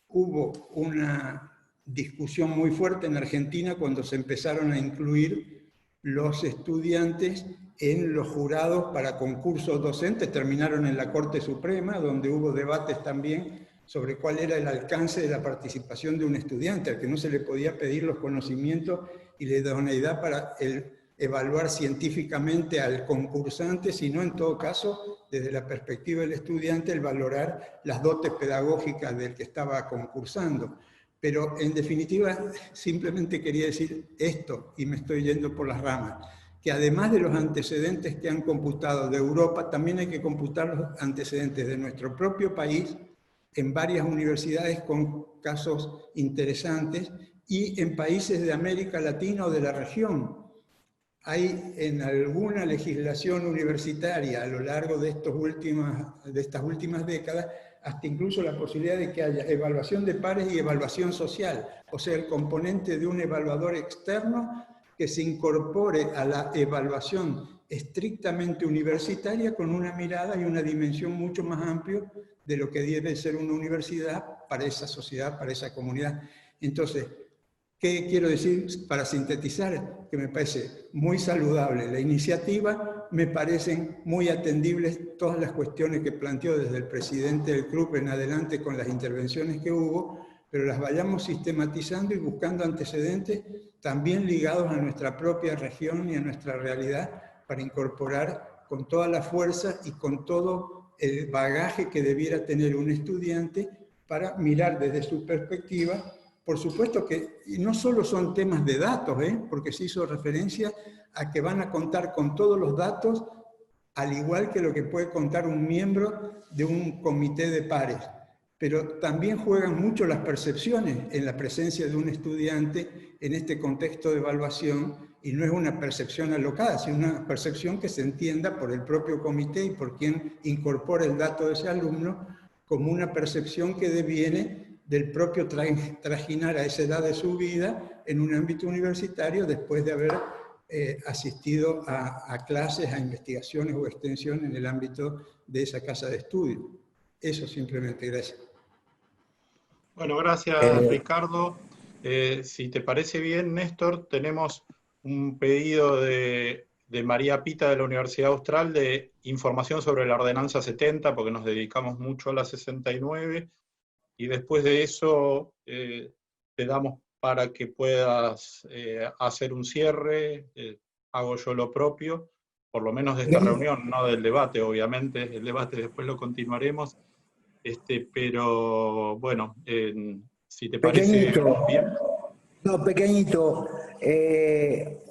hubo una discusión muy fuerte en Argentina cuando se empezaron a incluir los estudiantes en los jurados para concursos docentes. Terminaron en la Corte Suprema, donde hubo debates también sobre cuál era el alcance de la participación de un estudiante, al que no se le podía pedir los conocimientos y la idoneidad para evaluar científicamente al concursante, sino en todo caso, desde la perspectiva del estudiante, el valorar las dotes pedagógicas del que estaba concursando. Pero en definitiva, simplemente quería decir esto, y me estoy yendo por las ramas, que además de los antecedentes que han computado de Europa, también hay que computar los antecedentes de nuestro propio país, en varias universidades con casos interesantes, y en países de América Latina o de la región. Hay en alguna legislación universitaria a lo largo de estas últimas décadas hasta incluso la posibilidad de que haya evaluación de pares y evaluación social, o sea, el componente de un evaluador externo que se incorpore a la evaluación estrictamente universitaria con una mirada y una dimensión mucho más amplia de lo que debe ser una universidad para esa sociedad, para esa comunidad. Entonces, ¿qué quiero decir para sintetizar? Que me parece muy saludable la iniciativa, me parecen muy atendibles todas las cuestiones que planteó desde el presidente del club en adelante con las intervenciones que hubo, pero las vayamos sistematizando y buscando antecedentes también ligados a nuestra propia región y a nuestra realidad para incorporar con toda la fuerza y con todo el bagaje que debiera tener un estudiante para mirar desde su perspectiva. Por supuesto que no solo son temas de datos, porque se hizo referencia a que van a contar con todos los datos, al igual que lo que puede contar un miembro de un comité de pares. Pero también juegan mucho las percepciones en la presencia de un estudiante en este contexto de evaluación, y no es una percepción alocada, sino una percepción que se entienda por el propio comité y por quien incorpora el dato de ese alumno como una percepción que deviene del propio trajinar a esa edad de su vida en un ámbito universitario después de haber asistido a clases, a investigaciones o extensión en el ámbito de esa casa de estudio. Eso simplemente, gracias. Bueno, gracias Ricardo. Si te parece bien, Néstor, tenemos un pedido de María Pita de la Universidad Austral de información sobre la Ordenanza 70, porque nos dedicamos mucho a la 69, y después de eso te damos para que puedas hacer un cierre, hago yo lo propio, por lo menos de esta reunión, no del debate, obviamente, el debate después lo continuaremos, pero bueno, Si te parece bien. No, pequeñito.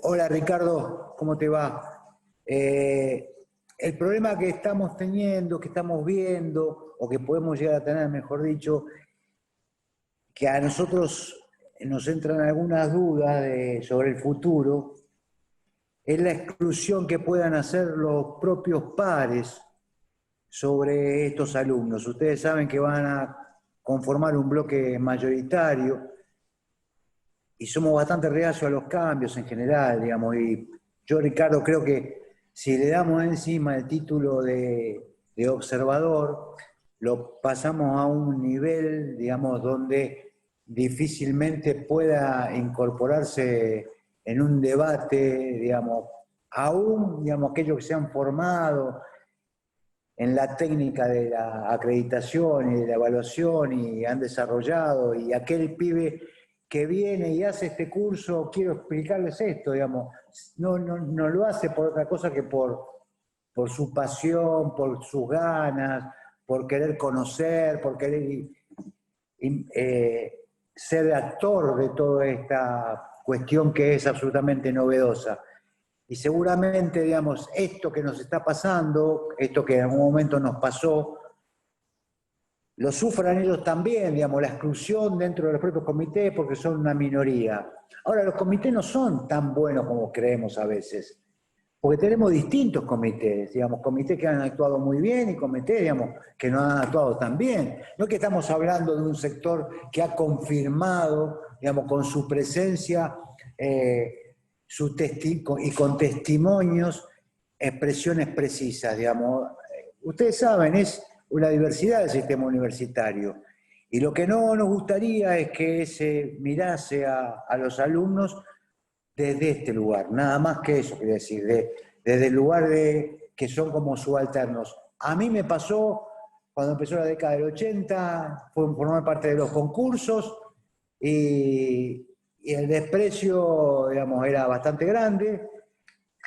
Hola Ricardo, ¿cómo te va? El problema que estamos teniendo, que estamos viendo, o que podemos llegar a tener, mejor dicho, que a nosotros nos entran algunas dudas sobre el futuro, es la exclusión que puedan hacer los propios pares sobre estos alumnos. Ustedes saben que van a conformar un bloque mayoritario y somos bastante reacios a los cambios en general, digamos, y yo, Ricardo, creo que si le damos encima el título de observador, lo pasamos a un nivel, digamos, donde difícilmente pueda incorporarse en un debate, digamos, aún, digamos, aquellos que se han formado en la técnica de la acreditación y de la evaluación y han desarrollado, y aquel pibe que viene y hace este curso, quiero explicarles esto, digamos, no lo hace por otra cosa que por su pasión, por sus ganas, por querer conocer, por querer ser actor de toda esta cuestión que es absolutamente novedosa. Y seguramente, digamos, esto que nos está pasando, esto que en algún momento nos pasó, lo sufran ellos también, digamos, la exclusión dentro de los propios comités porque son una minoría. Ahora, los comités no son tan buenos como creemos a veces, porque tenemos distintos comités, digamos, comités que han actuado muy bien y comités, digamos, que no han actuado tan bien. No es que estamos hablando de un sector que ha confirmado, digamos, con su presencia y con testimonios, expresiones precisas, digamos. Ustedes saben, es una diversidad del sistema universitario. Y lo que no nos gustaría es que se mirase a los alumnos desde este lugar, nada más que eso, quiero decir, desde el lugar de que son como subalternos. A mí me pasó cuando empezó la década del 80, formar parte de los concursos y el desprecio, digamos, era bastante grande,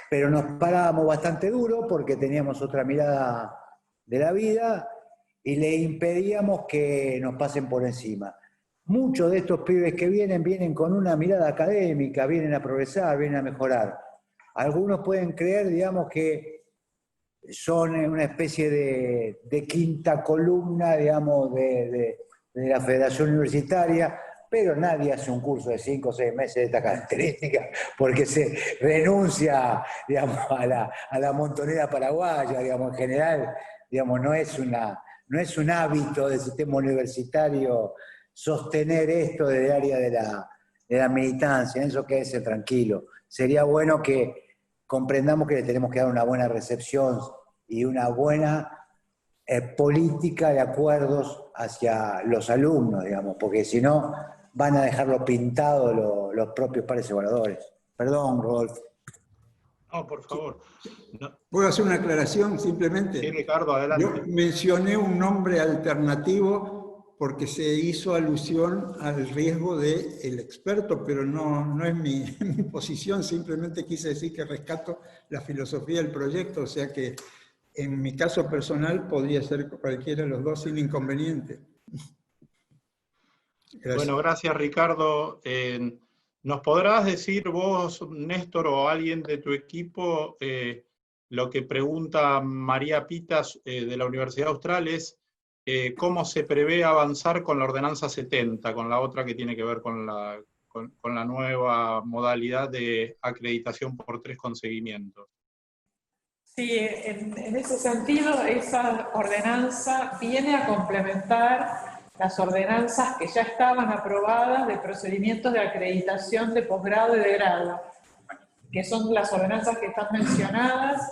pero nos parábamos bastante duro porque teníamos otra mirada de la vida y le impedíamos que nos pasen por encima. Muchos de estos pibes que vienen con una mirada académica, vienen a progresar, vienen a mejorar. Algunos pueden creer, digamos, que son una especie de quinta columna, digamos, de la Federación Universitaria, pero nadie hace un curso de 5 o 6 meses de esta característica porque se renuncia, digamos, a la montonera paraguaya, digamos, en general, digamos, no es un hábito del sistema universitario sostener esto del área de la militancia, en eso quédese tranquilo. Sería bueno que comprendamos que le tenemos que dar una buena recepción y una buena política de acuerdos hacia los alumnos, digamos, porque si no van a dejarlo pintado los propios pares evaluadores. Perdón, Rodolfo. No, por favor. No. ¿Puedo hacer una aclaración simplemente? Sí, Ricardo, adelante. Yo mencioné un nombre alternativo porque se hizo alusión al riesgo del experto, pero no es mi posición, simplemente quise decir que rescato la filosofía del proyecto, o sea que en mi caso personal podría ser cualquiera de los dos sin inconveniente. Gracias. Bueno, gracias Ricardo. ¿Nos podrás decir vos, Néstor, o alguien de tu equipo, lo que pregunta María Pitas de la Universidad Austral es cómo se prevé avanzar con la ordenanza 70, con la otra que tiene que ver con la nueva modalidad de acreditación por 3 conseguimientos? Sí, en ese sentido, esa ordenanza viene a complementar las ordenanzas que ya estaban aprobadas de procedimientos de acreditación de posgrado y de grado, que son las ordenanzas que están mencionadas,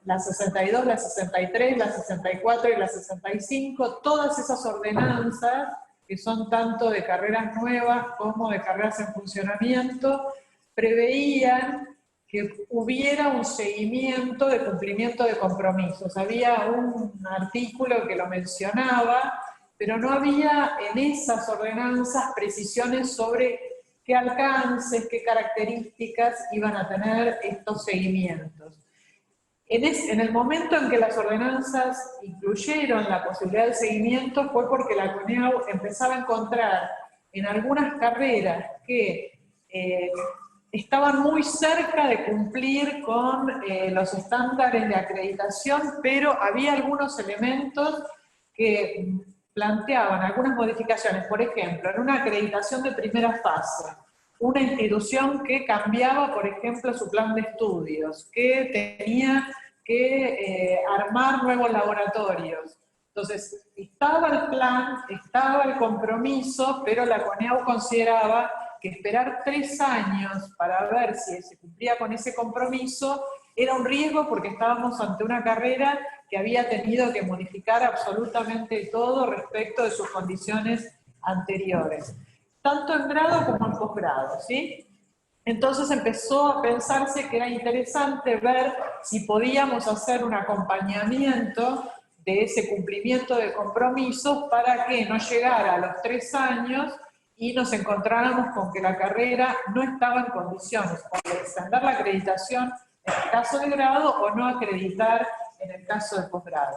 la 62, la 63, la 64 y la 65, todas esas ordenanzas, que son tanto de carreras nuevas como de carreras en funcionamiento, preveían que hubiera un seguimiento de cumplimiento de compromisos. Había un artículo que lo mencionaba, pero no había en esas ordenanzas precisiones sobre qué alcances, qué características iban a tener estos seguimientos. En el momento en que las ordenanzas incluyeron la posibilidad de seguimiento fue porque la CONEAU empezaba a encontrar en algunas carreras que estaban muy cerca de cumplir con los estándares de acreditación, pero había algunos elementos que planteaban algunas modificaciones. Por ejemplo, en una acreditación de primera fase, una institución que cambiaba, por ejemplo, su plan de estudios, que tenía que armar nuevos laboratorios. Entonces, estaba el plan, estaba el compromiso, pero la CONEAU consideraba que esperar 3 años para ver si se cumplía con ese compromiso era un riesgo porque estábamos ante una carrera que había tenido que modificar absolutamente todo respecto de sus condiciones anteriores, tanto en grado como en posgrado, ¿sí? Entonces empezó a pensarse que era interesante ver si podíamos hacer un acompañamiento de ese cumplimiento de compromisos para que no llegara a los 3 años y nos encontráramos con que la carrera no estaba en condiciones o de extender la acreditación en el caso de grado o no acreditar en el caso de posgrado.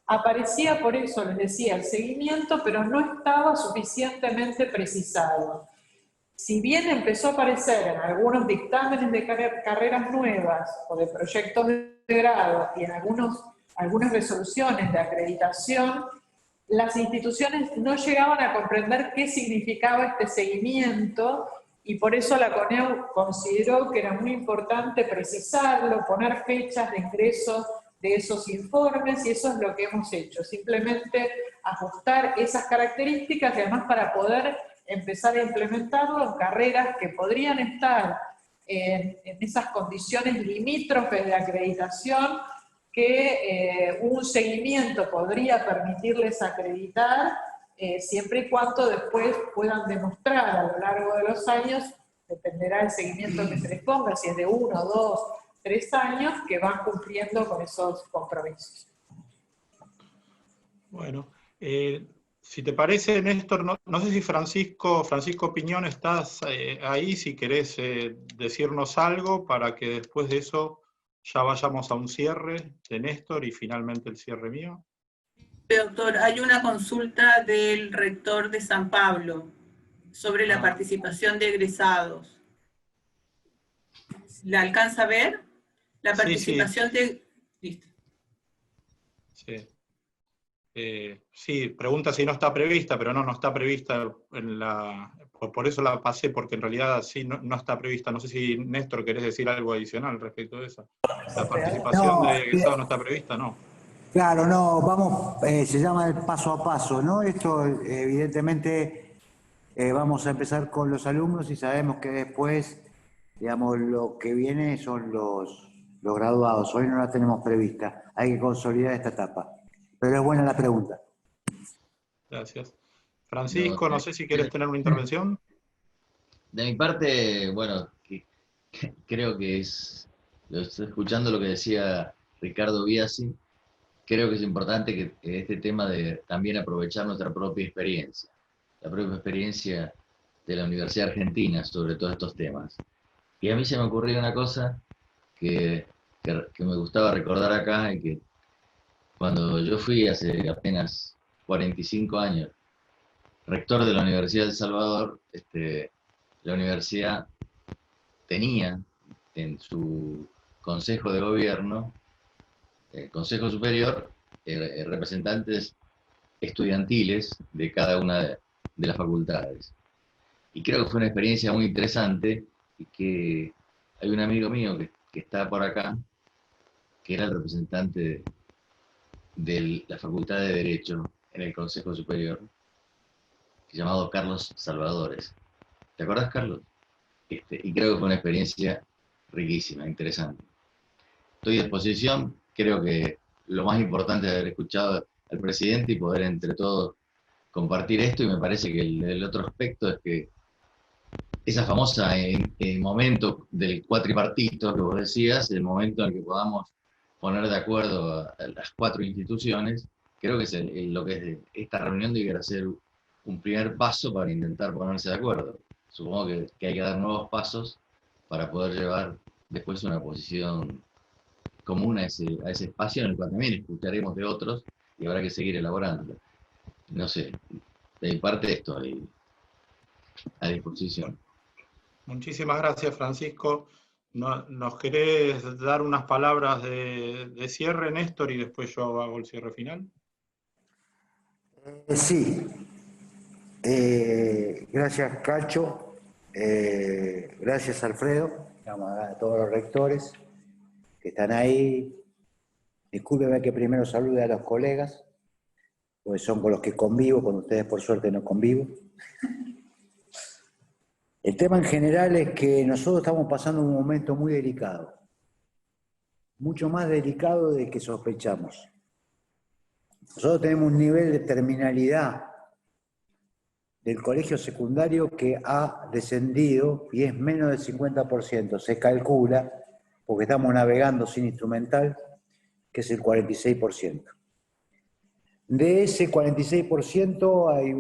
Aparecía, por eso les decía, el seguimiento, pero no estaba suficientemente precisado. Si bien empezó a aparecer en algunos dictámenes de carreras nuevas o de proyectos de grado y en algunas resoluciones de acreditación, las instituciones no llegaban a comprender qué significaba este seguimiento y por eso la CONEAU consideró que era muy importante precisarlo, poner fechas de ingreso de esos informes, y eso es lo que hemos hecho, simplemente ajustar esas características y además para poder empezar a implementarlo en carreras que podrían estar en esas condiciones limítrofes de acreditación que un seguimiento podría permitirles acreditar siempre y cuando después puedan demostrar a lo largo de los años, dependerá del seguimiento que se les ponga, si es de 1, 2, 3 años, que van cumpliendo con esos compromisos. Bueno, si te parece, Néstor, no sé si Francisco Piñón, estás ahí, si querés decirnos algo para que después de eso ya vayamos a un cierre de Néstor y finalmente el cierre mío. Doctor, hay una consulta del rector de San Pablo sobre la participación de egresados. ¿La alcanza a ver? La participación de... Listo. Sí. Sí, pregunta si no está prevista, pero no está prevista en la... Por eso la pasé, porque en realidad sí no está prevista. No sé si, Néstor, querés decir algo adicional respecto de eso. La participación de egresados no está prevista, ¿no? Claro, no, vamos, se llama el paso a paso, ¿no? Esto, evidentemente, vamos a empezar con los alumnos y sabemos que después, digamos, lo que viene son los graduados. Hoy no la tenemos prevista, hay que consolidar esta etapa. Pero es buena la pregunta. Gracias. Francisco, no sé si quieres tener una intervención. De mi parte, bueno, creo que lo estoy escuchando lo que decía Ricardo Biasi. Creo que es importante que este tema de también aprovechar nuestra propia experiencia, la propia experiencia de la Universidad Argentina sobre todos estos temas. Y a mí se me ocurrió una cosa que me gustaba recordar acá, y que cuando yo fui hace apenas 45 años rector de la Universidad de El Salvador, la universidad tenía en su consejo de gobierno, el Consejo Superior, representantes estudiantiles de cada una de las facultades. Y creo que fue una experiencia muy interesante, y que hay un amigo mío que está por acá, que era el representante de la Facultad de Derecho en el Consejo Superior, llamado Carlos Salvadores. ¿Te acuerdas, Carlos? Y creo que fue una experiencia riquísima, interesante. Estoy a disposición. Creo que lo más importante es haber escuchado al presidente y poder entre todos compartir esto, y me parece que el otro aspecto es que esa famosa momento del cuatripartito que vos decías, el momento en el que podamos poner de acuerdo a las 4 instituciones, creo que es lo que es esta reunión debiera ser un primer paso para intentar ponerse de acuerdo. Supongo que hay que dar nuevos pasos para poder llevar después una posición común a ese espacio en el cual también escucharemos de otros y habrá que seguir elaborándolo. No sé, de mi parte estoy a disposición. Muchísimas gracias, Francisco. ¿Nos querés dar unas palabras de cierre, Néstor, y después yo hago el cierre final? Sí. Gracias, Cacho. Gracias, Alfredo. A todos los rectores que están ahí. Discúlpeme que primero salude a los colegas, porque son con los que convivo, con ustedes por suerte no convivo. El tema en general es que nosotros estamos pasando un momento muy delicado, mucho más delicado de que sospechamos. Nosotros tenemos un nivel de terminalidad del colegio secundario que ha descendido y es menos del 50%, se calcula, porque estamos navegando sin instrumental, que es el 46%. De ese 46% hay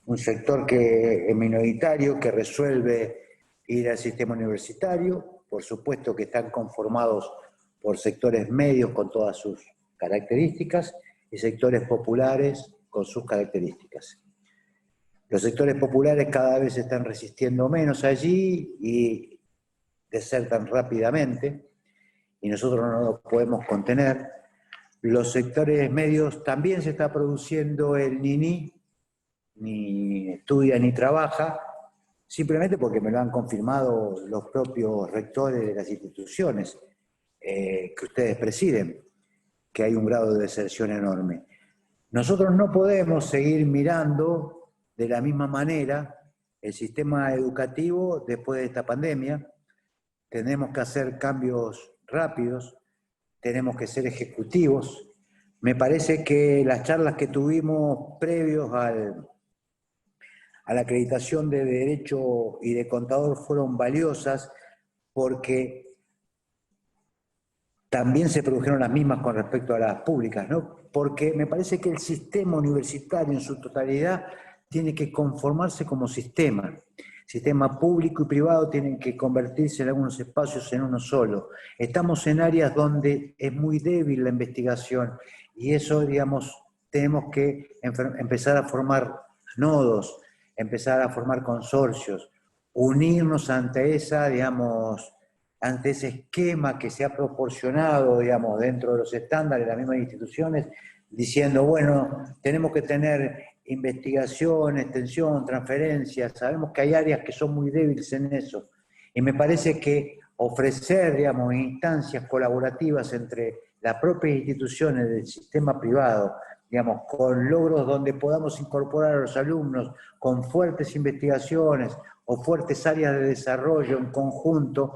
un sector que es minoritario, que resuelve ir al sistema universitario, por supuesto que están conformados por sectores medios con todas sus características y sectores populares con sus características. Los sectores populares cada vez se están resistiendo menos allí y desertan rápidamente, y nosotros no lo podemos contener. Los sectores medios también se está produciendo el ni estudia ni trabaja, simplemente porque me lo han confirmado los propios rectores de las instituciones que ustedes presiden, que hay un grado de deserción enorme. Nosotros no podemos seguir mirando de la misma manera el sistema educativo después de esta pandemia. Tenemos que hacer cambios rápidos, tenemos que ser ejecutivos. Me parece que las charlas que tuvimos previos a la acreditación de Derecho y de Contador fueron valiosas porque también se produjeron las mismas con respecto a las públicas, ¿no? Porque me parece que el sistema universitario en su totalidad tiene que conformarse como sistema. Sistema público y privado tienen que convertirse en algunos espacios en uno solo. Estamos en áreas donde es muy débil la investigación y eso, digamos, tenemos que empezar a formar nodos, empezar a formar consorcios, unirnos ante esa, digamos, ante ese esquema que se ha proporcionado, digamos, dentro de los estándares de las mismas instituciones, diciendo, bueno, tenemos que tener investigación, extensión, transferencias, sabemos que hay áreas que son muy débiles en eso, y me parece que ofrecer, digamos, instancias colaborativas entre las propias instituciones del sistema privado, digamos, con logros donde podamos incorporar a los alumnos con fuertes investigaciones o fuertes áreas de desarrollo en conjunto,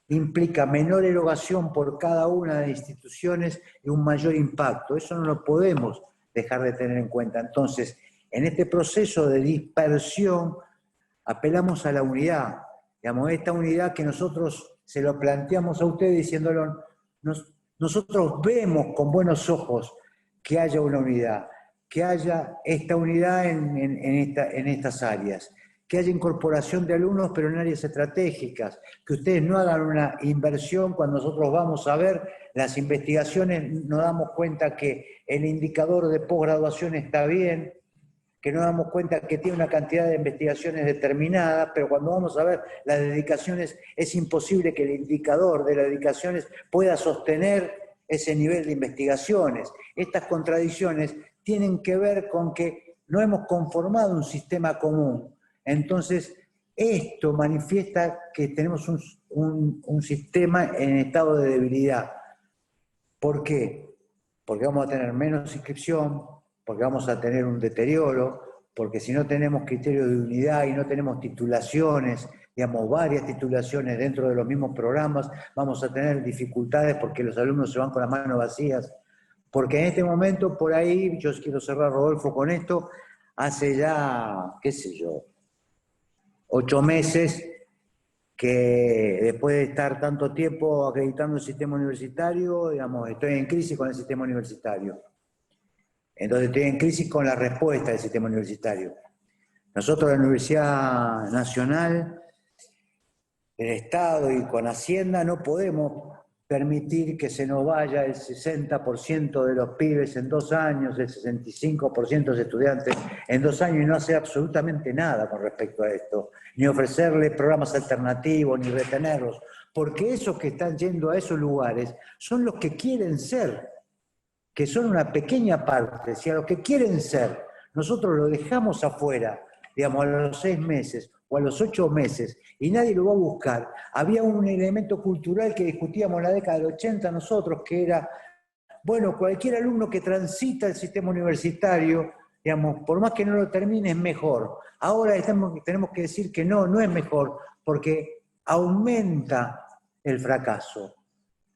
implica menor erogación por cada una de las instituciones y un mayor impacto. Eso no lo podemos dejar de tener en cuenta. Entonces, en este proceso de dispersión, apelamos a la unidad. Digamos, esta unidad que nosotros se lo planteamos a ustedes diciéndolo, nosotros vemos con buenos ojos que haya una unidad, que haya esta unidad en estas áreas, que haya incorporación de alumnos, pero en áreas estratégicas, que ustedes no hagan una inversión cuando nosotros vamos a ver las investigaciones, nos damos cuenta que el indicador de posgraduación está bien, que nos damos cuenta que tiene una cantidad de investigaciones determinadas, pero cuando vamos a ver las dedicaciones, es imposible que el indicador de las dedicaciones pueda sostener ese nivel de investigaciones. Estas contradicciones tienen que ver con que no hemos conformado un sistema común. Entonces, esto manifiesta que tenemos un sistema en estado de debilidad. ¿Por qué? Porque vamos a tener menos inscripción, porque vamos a tener un deterioro, porque si no tenemos criterios de unidad y no tenemos titulaciones, digamos, varias titulaciones dentro de los mismos programas, vamos a tener dificultades porque los alumnos se van con las manos vacías. Porque en este momento, por ahí, yo quiero cerrar, Rodolfo, con esto, hace ya, qué sé yo, 8 meses que después de estar tanto tiempo acreditando el sistema universitario, digamos, estoy en crisis con el sistema universitario. Entonces estoy en crisis con la respuesta del sistema universitario. Nosotros, la Universidad Nacional, el Estado y con Hacienda no podemos permitir que se nos vaya el 60% de los pibes en 2 años, el 65% de estudiantes en 2 años y no hacer absolutamente nada con respecto a esto, ni ofrecerles programas alternativos, ni retenerlos, porque esos que están yendo a esos lugares son los que quieren ser, que son una pequeña parte. Si a los que quieren ser nosotros lo dejamos afuera, digamos, a los 6 meses o a los 8 meses, y nadie lo va a buscar. Había un elemento cultural que discutíamos en la década del 80 nosotros, que era, bueno, cualquier alumno que transita el sistema universitario, digamos, por más que no lo termine, es mejor. Ahora tenemos que decir que no es mejor, porque aumenta el fracaso.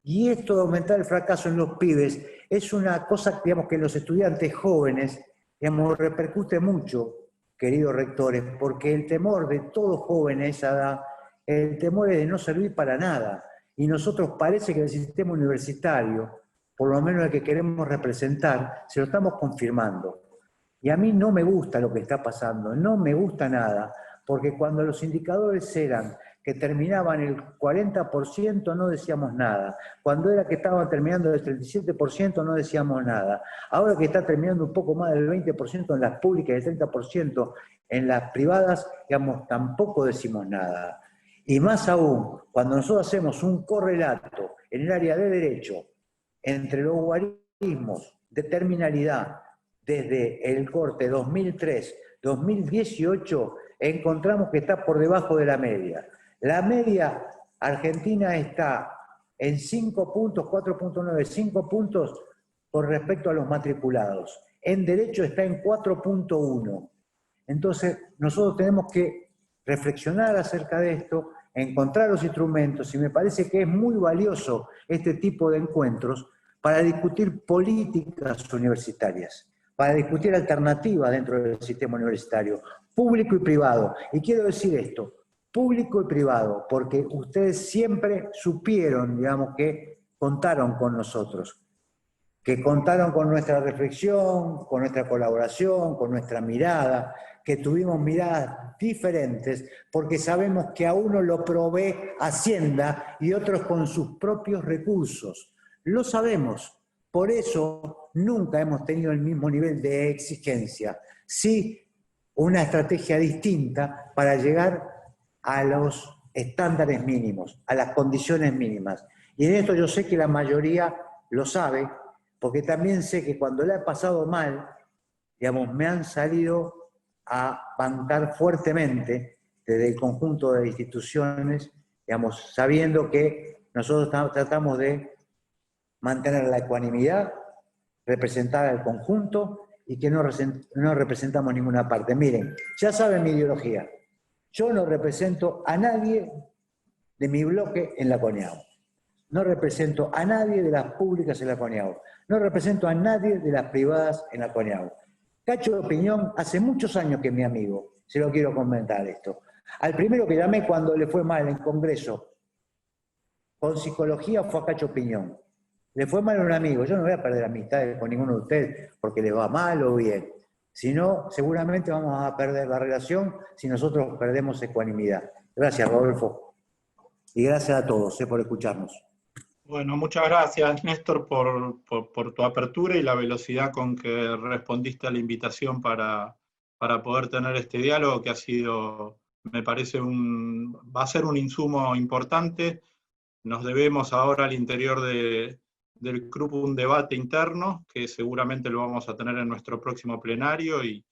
Y esto de aumentar el fracaso en los pibes es una cosa, digamos, que en los estudiantes jóvenes, digamos, repercute mucho, queridos rectores, porque el temor de todo joven a esa edad, el temor es de no servir para nada. Y nosotros parece que el sistema universitario, por lo menos el que queremos representar, se lo estamos confirmando. Y a mí no me gusta lo que está pasando, no me gusta nada, porque cuando los indicadores eran que terminaban el 40% no decíamos nada. Cuando era que estaban terminando el 37% no decíamos nada. Ahora que está terminando un poco más del 20% en las públicas y el 30% en las privadas, digamos, tampoco decimos nada. Y más aún, cuando nosotros hacemos un correlato en el área de derecho entre los guarismos de terminalidad desde el corte 2003-2018, encontramos que está por debajo de la media. La media argentina está en 5 puntos, 4.9, 5 puntos con respecto a los matriculados. En derecho está en 4.1. Entonces, nosotros tenemos que reflexionar acerca de esto, encontrar los instrumentos, y me parece que es muy valioso este tipo de encuentros para discutir políticas universitarias, para discutir alternativas dentro del sistema universitario, público y privado. Y quiero decir esto, público y privado, porque ustedes siempre supieron, digamos, que contaron con nosotros, que contaron con nuestra reflexión, con nuestra colaboración, con nuestra mirada, que tuvimos miradas diferentes, porque sabemos que a uno lo provee Hacienda y otros con sus propios recursos. Lo sabemos, por eso nunca hemos tenido el mismo nivel de exigencia. Sí, una estrategia distinta para llegar a los estándares mínimos, a las condiciones mínimas. Y en esto yo sé que la mayoría lo sabe, porque también sé que cuando le ha pasado mal, digamos, me han salido a bancar fuertemente desde el conjunto de instituciones, digamos, sabiendo que nosotros tratamos de mantener la ecuanimidad, representar al conjunto y que no representamos ninguna parte. Miren, ya saben mi ideología. Yo no represento a nadie de mi bloque en la CONEAU. No represento a nadie de las públicas en la CONEAU. No represento a nadie de las privadas en la CONEAU. Cacho Piñón hace muchos años que es mi amigo. Se lo quiero comentar esto. Al primero que llamé cuando le fue mal en Congreso con psicología fue a Cacho Piñón. Le fue mal a un amigo. Yo no voy a perder amistades con ninguno de ustedes porque les va mal o bien. Si no, seguramente vamos a perder la relación si nosotros perdemos ecuanimidad. Gracias, Rodolfo. Y gracias a todos por escucharnos. Bueno, muchas gracias, Néstor, por tu apertura y la velocidad con que respondiste a la invitación para poder tener este diálogo, que ha sido, me parece, va a ser un insumo importante. Nos debemos ahora al interior del grupo un debate interno, que seguramente lo vamos a tener en nuestro próximo plenario, y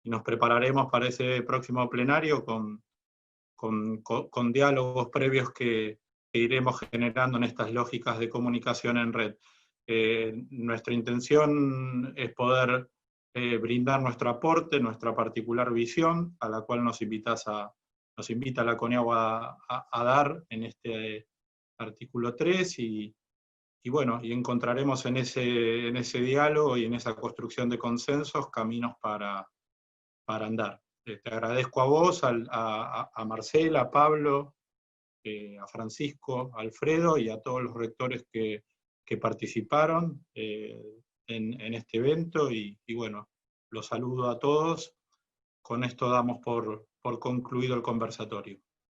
nos prepararemos para ese próximo plenario con diálogos previos que iremos generando en estas lógicas de comunicación en red. Nuestra intención es poder brindar nuestro aporte, nuestra particular visión, a la cual nos invita la CONEAU a dar en este artículo 3, y bueno, y encontraremos en ese diálogo y en esa construcción de consensos caminos para andar. Te agradezco a vos, a Marcela, a Pablo, a Francisco, a Alfredo y a todos los rectores que participaron en este evento, y bueno, los saludo a todos. Con esto damos por concluido el conversatorio.